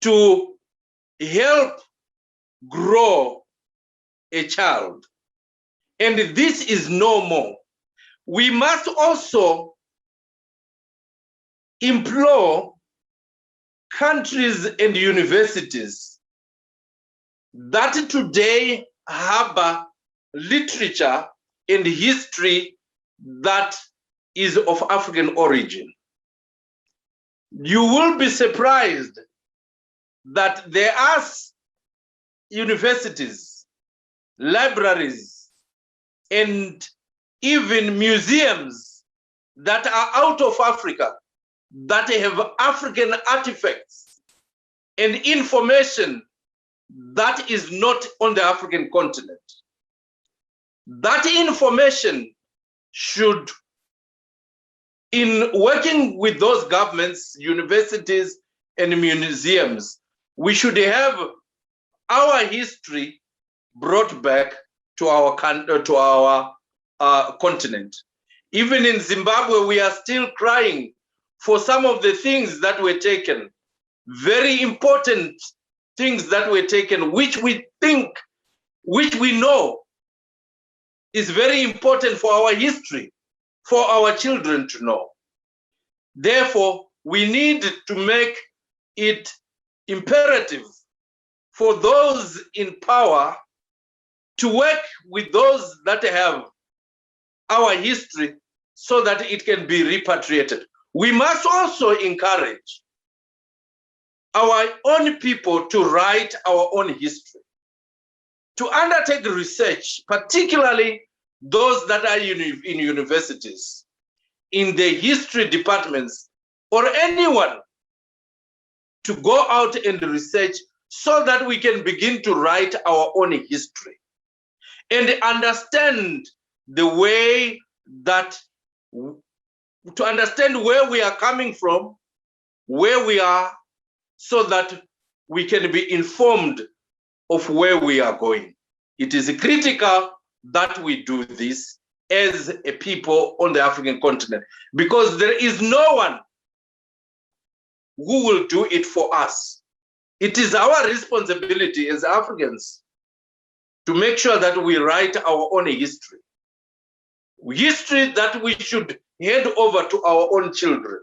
to help grow a child. And this is no more. We must also implore countries and universities that today have literature and history that is of African origin. You will be surprised that there are universities, libraries, and even museums that are out of Africa that have African artifacts and information that is not on the African continent. That information should, in working with those governments, universities, and museums, we should have our history brought back to our continent. Even in Zimbabwe, we are still crying for some of the things that were taken, very important things that were taken, which we know is very important for our history, for our children to know. Therefore, we need to make it imperative for those in power to work with those that have our history so that it can be repatriated. We must also encourage our own people to write our own history. to undertake research, particularly those that are in universities, in the history departments, or anyone to go out and research so that we can begin to write our own history and understand the way that, to understand where we are coming from, where we are, so that we can be informed of where we are going. It is critical that we do this as a people on the African continent, because there is no one who will do it for us. It is our responsibility as Africans to make sure that we write our own history that we should hand over to our own children.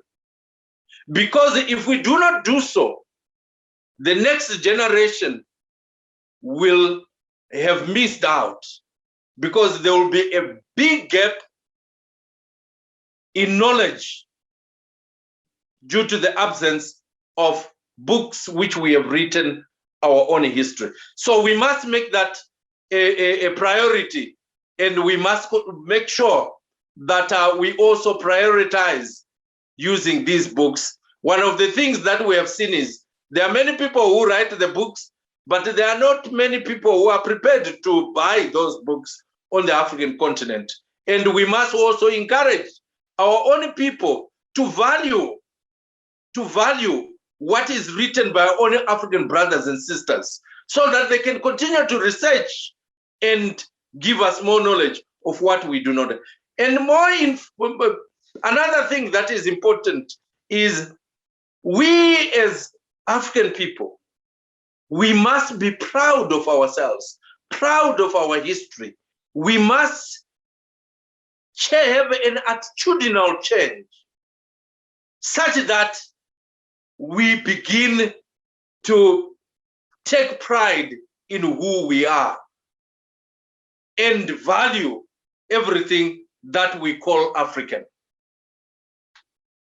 Because if we do not do so, the next generation will have missed out, because there will be a big gap in knowledge due to the absence of books which we have written our own history. So we must make that a priority, and we must make sure that we also prioritize using these books. One of the things that we have seen is there are many people who write the books, but there are not many people who are prepared to buy those books on the African continent. And we must also encourage our own people to value what is written by our own African brothers and sisters, so that they can continue to research and give us more knowledge of what we do not know. And another thing that is important is, we as African people, we must be proud of ourselves, proud of our history. We must have an attitudinal change such that we begin to take pride in who we are and value everything that we call African.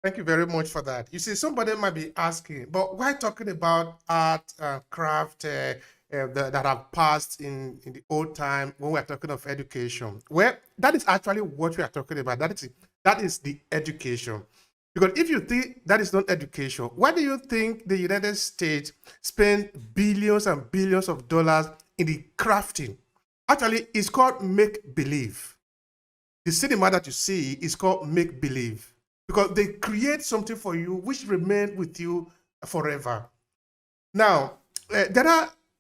Thank you very much for that. You see, somebody might be asking, but why talking about art, craft that have passed in the old time when we're talking of education? Well, that is actually what we are talking about. That is the education. Because if you think that is not education, why do you think the United States spend billions and billions of dollars in the crafting? Actually, it's called make-believe. The cinema that you see is called make-believe, because they create something for you which remain with you forever. Now,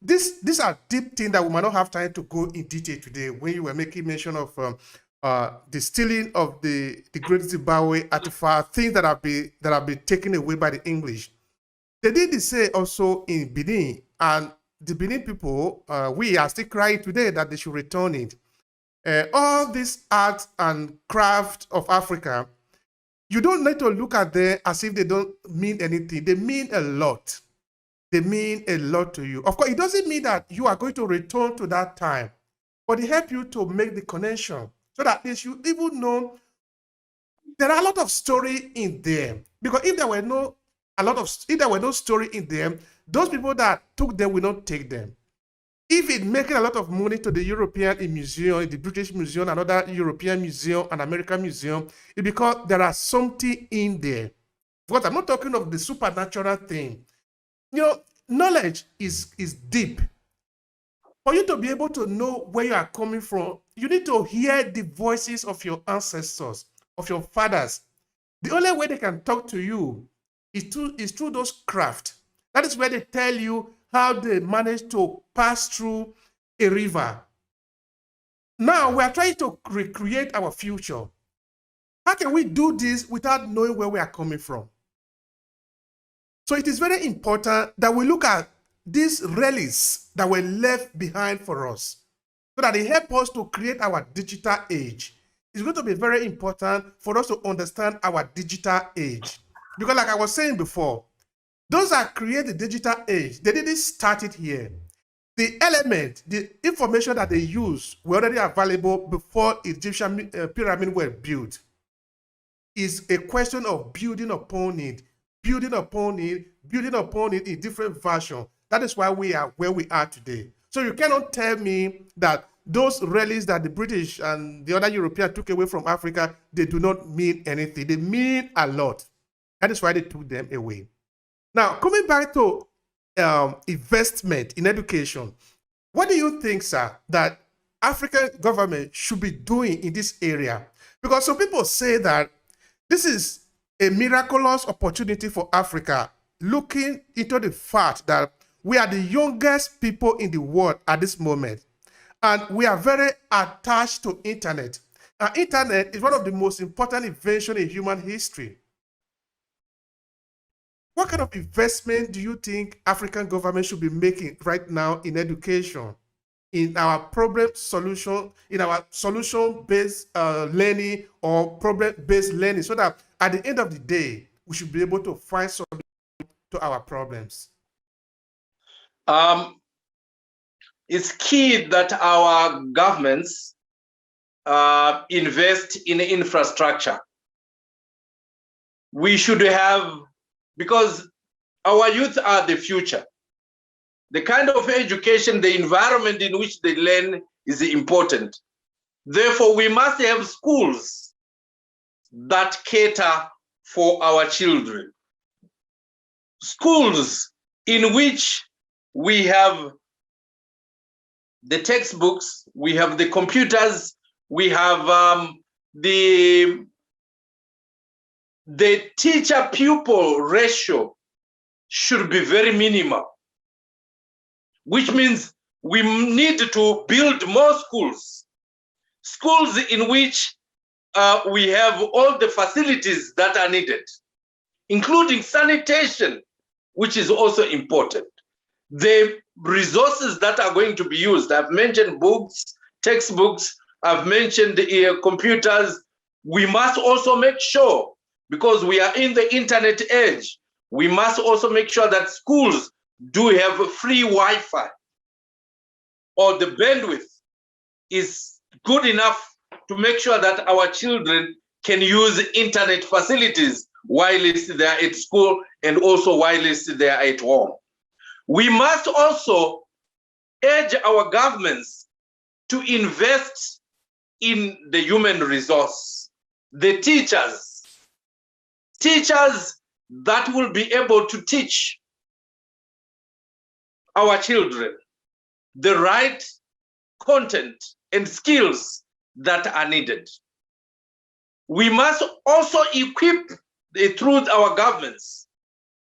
these are deep things that we might not have time to go in detail today. When you were making mention of the stealing of the Great Zimbabwe artifact, things that have been taken away by the English. They did the same also in Benin, and the Benin people, we are still crying today that they should return it. All this art and craft of Africa, you don't need to look at them as if they don't mean anything. They mean a lot. They mean a lot to you. Of course, it doesn't mean that you are going to return to that time, but they help you to make the connection so that they should even know there are a lot of story in them. Because if there were no story in them, those people that took them will not take them. If it's making a lot of money to the European museum, the British museum, another European museum, and American museum, it's because there are something in there. Because I'm not talking of the supernatural thing. You know, knowledge is deep. For you to be able to know where you are coming from, you need to hear the voices of your ancestors, of your fathers. The only way they can talk to you is through those craft. That is where they tell you how they managed to pass through a river. Now we are trying to recreate our future. How can we do this without knowing where we are coming from? So it is very important that we look at these relics that were left behind for us, so that they help us to create our digital age. It's going to be very important for us to understand our digital age. Because like I was saying before, those that create the digital age, they didn't start it here. The element, the information that they use were already available before Egyptian pyramids were built. It's a question of building upon it in different versions. That is why we are where we are today. So you cannot tell me that those relics that the British and the other Europeans took away from Africa, they do not mean anything. They mean a lot. That is why they took them away. Now, coming back to investment in education, what do you think, sir, that African government should be doing in this area? Because some people say that this is a miraculous opportunity for Africa, looking into the fact that we are the youngest people in the world at this moment. And we are very attached to internet. Internet is one of the most important inventions in human history. What kind of investment do you think African government should be making right now in education, in our problem solution, in our solution-based learning or problem-based learning, so that at the end of the day, we should be able to find solutions to our problems? It's key that our governments invest in infrastructure. We should have, because our youth are the future. The kind of education, the environment in which they learn is important. Therefore, we must have schools that cater for our children. Schools in which we have the textbooks, we have the computers, we have the teacher-pupil ratio should be very minimal, which means we need to build more schools. Schools in which we have all the facilities that are needed, including sanitation, which is also important. The resources that are going to be used, I've mentioned books, textbooks, I've mentioned computers. We must also make sure, because we are in the internet age, we must also make sure that schools do have free Wi-Fi, or the bandwidth is good enough to make sure that our children can use internet facilities while they are at school and also while they are at home. We must also urge our governments to invest in the human resource, the teachers that will be able to teach our children the right content and skills that are needed. We must also equip, through our governments,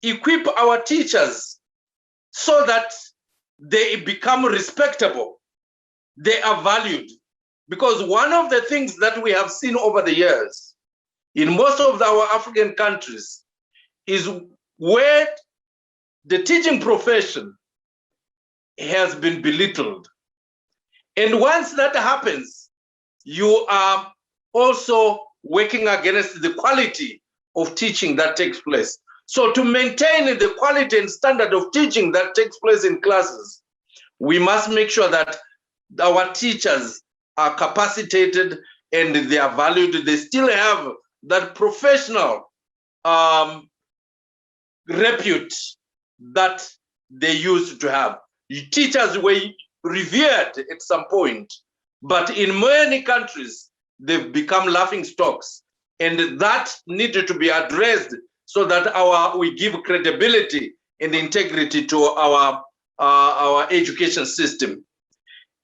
equip our teachers so that they become respectable, they are valued. Because one of the things that we have seen over the years in most of our African countries is where the teaching profession has been belittled. And once that happens, you are also working against the quality of teaching that takes place. So to maintain the quality and standard of teaching that takes place in classes, we must make sure that our teachers are capacitated and they are valued. They still have that professional repute that they used to have. Teachers were revered at some point, but in many countries, they've become laughing stocks. And that needed to be addressed so that we give credibility and integrity to our education system.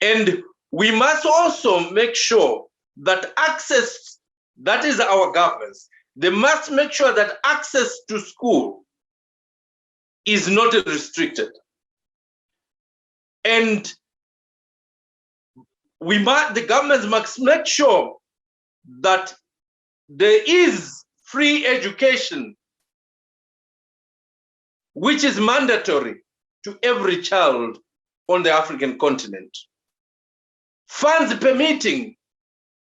And we must also make sure that access, that is our governments, they must make sure that access to school is not restricted. And the governments must make sure that there is free education, which is mandatory to every child on the African continent. Funds permitting,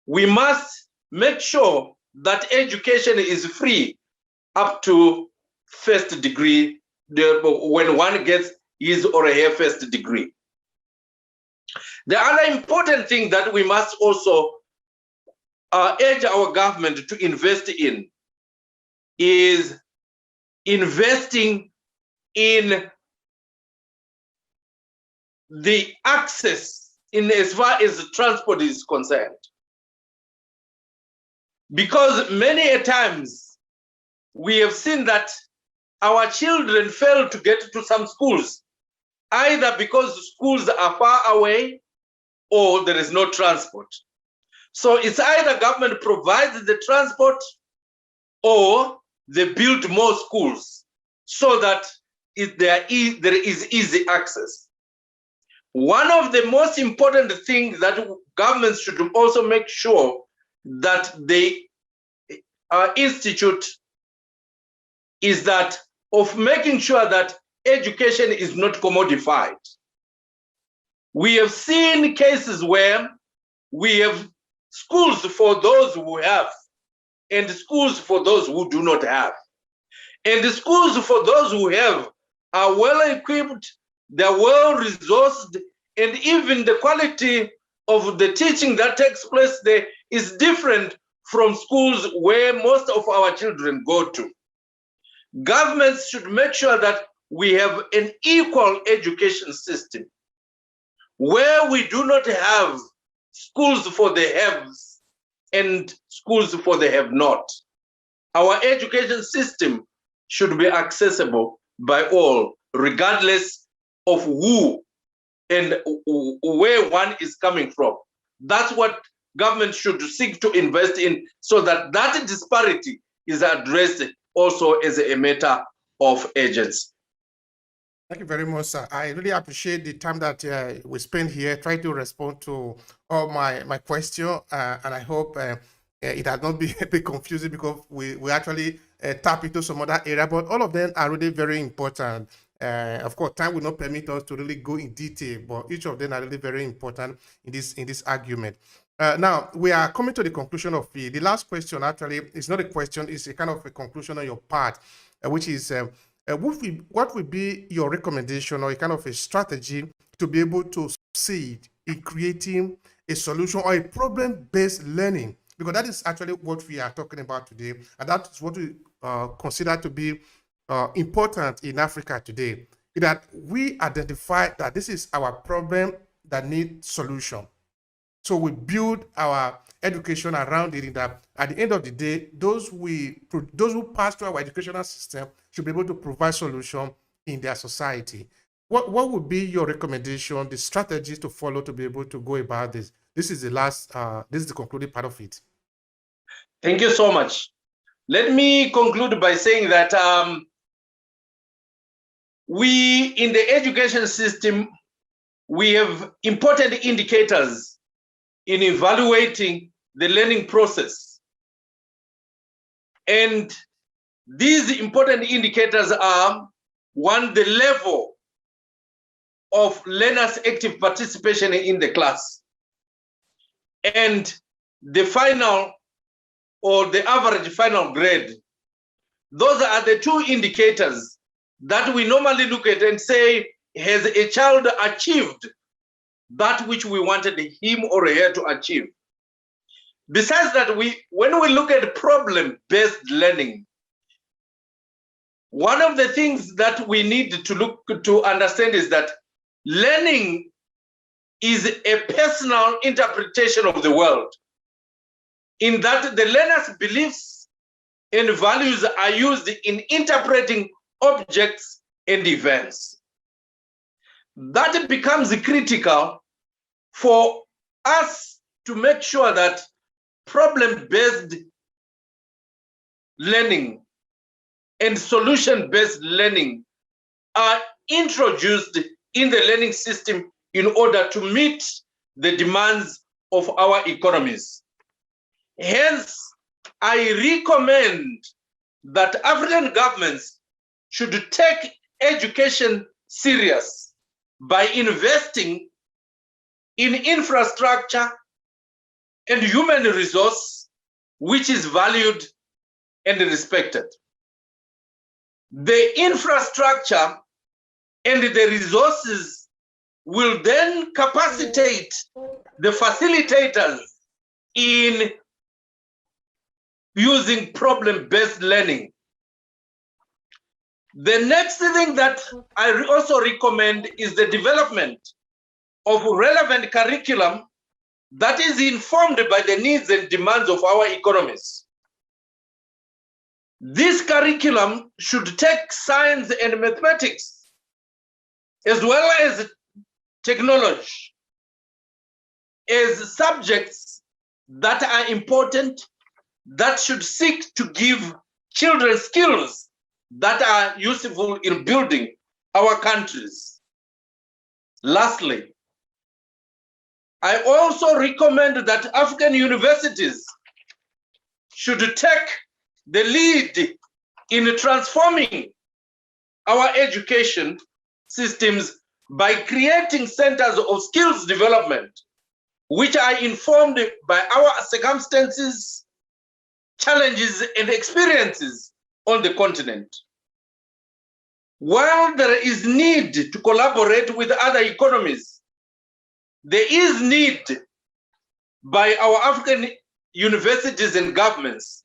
we must make sure that education is free up to first degree, when one gets his or her first degree. The other important thing that we must also urge our government to invest in is investing in the access in as far as transport is concerned. Because many a times we have seen that our children fail to get to some schools, either because schools are far away or there is no transport. So it's either government provides the transport or they build more schools so that there is easy access. One of the most important things that governments should also make sure that they institute is that of making sure that education is not commodified. We have seen cases where we have schools for those who have and schools for those who do not have. And the schools for those who have are well equipped, they're well resourced, and even the quality of the teaching that takes place there is different from schools where most of our children go to. Governments should make sure that we have an equal education system where we do not have schools for the haves and schools for the have-not. Our education system should be accessible by all, regardless of who and where one is coming from. That's what government should seek to invest in, so that that disparity is addressed also as a matter of agency. Thank you very much, sir. I really appreciate the time that we spent here trying to respond to all my question, and I hope it has not been a bit confusing, because we actually tap into some other area, but all of them are really very important. Of course, time will not permit us to really go in detail, but each of them are really very important in this argument. Now, we are coming to the conclusion of the last question. Actually, it's not a question, it's a kind of a conclusion on your part, which is, what would be your recommendation or a kind of a strategy to be able to succeed in creating a solution or a problem-based learning? Because that is actually what we are talking about today, and that is what we consider to be important in Africa today, that we identify that this is our problem that needs solution. So we build our education around it, in that at the end of the day, those who pass through our educational system should be able to provide solution in their society. What would be your recommendation, the strategies to follow to be able to go about this? This is the last, this is the concluding part of it. Thank you so much. Let me conclude by saying that we, in the education system, we have important indicators in evaluating the learning process. And these important indicators are: one, the level of learners' active participation in the class, and the final or the average final grade. Those are the two indicators that we normally look at and say, has a child achieved that which we wanted him or her to achieve? Besides that, when we look at problem-based learning, one of the things that we need to understand is that learning is a personal interpretation of the world, in that the learner's beliefs and values are used in interpreting objects and events. That becomes critical for us to make sure that problem-based learning and solution-based learning are introduced in the learning system in order to meet the demands of our economies. Hence, I recommend that African governments should take education serious by investing in infrastructure and human resource, which is valued and respected. The infrastructure and the resources will then capacitate the facilitators in using problem-based learning. The next thing that I also recommend is the development of relevant curriculum that is informed by the needs and demands of our economies. This curriculum should take science and mathematics as well as technology as subjects that are important, that should seek to give children skills that are useful in building our countries. Lastly, I also recommend that African universities should take the lead in transforming our education systems by creating centers of skills development, which are informed by our circumstances, challenges, and experiences on the continent. While there is need to collaborate with other economies, there is need by our African universities and governments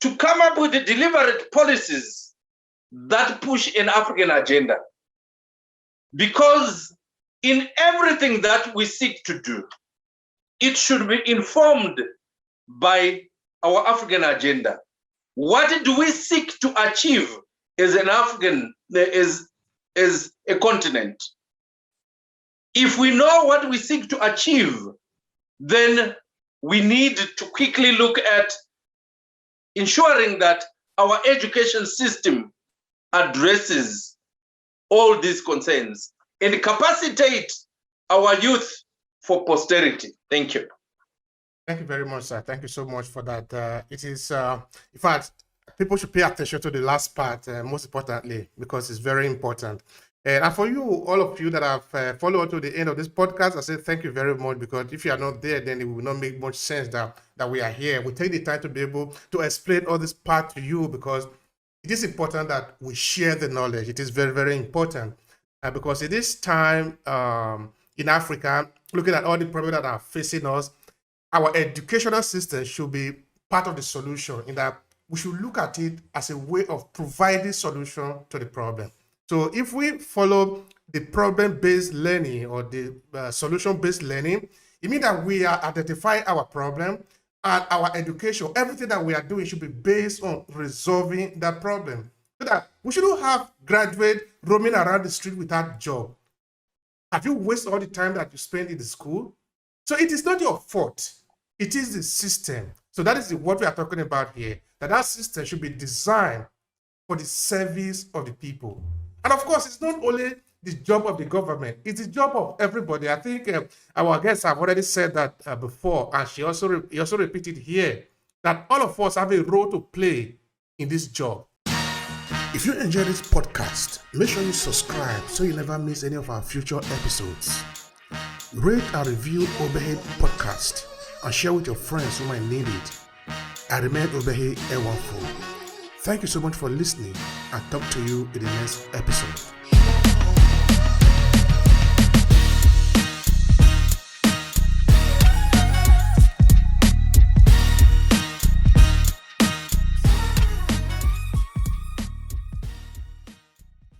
to come up with deliberate policies that push an African agenda. Because in everything that we seek to do, it should be informed by our African agenda. What do we seek to achieve as an African, as a continent? If we know what we seek to achieve, then we need to quickly look at ensuring that our education system addresses all these concerns and capacitate our youth for posterity. Thank you. Thank you very much, sir. Thank you so much for that. It is, in fact, people should pay attention to the last part, most importantly, because it's very important. And for you, all of you that have followed to the end of this podcast, I say thank you very much, because if you are not there, then it will not make much sense that we are here. We take the time to be able to explain all this part to you, because it is important that we share the knowledge. It is very, very important, because it is time in Africa, looking at all the problems that are facing us, our educational system should be part of the solution, in that we should look at it as a way of providing solution to the problem. So if we follow the problem-based learning or the solution-based learning, it means that we are identifying our problem, and our education, everything that we are doing should be based on resolving that problem. So that we shouldn't have graduates roaming around the street without job. Have you wasted all the time that you spend in the school? So it is not your fault. It is the system. So that is what we are talking about here, that system should be designed for the service of the people. And of course, it's not only the job of the government, it's the job of everybody. I think our guests have already said that before, and he also repeated here, that all of us have a role to play in this job. If you enjoy this podcast, make sure you subscribe so you never miss any of our future episodes. Rate and review Obehi Podcast and share with your friends who might need it. I remain Obehi Ewanfo. Thank you so much for listening, and talk to you in the next episode.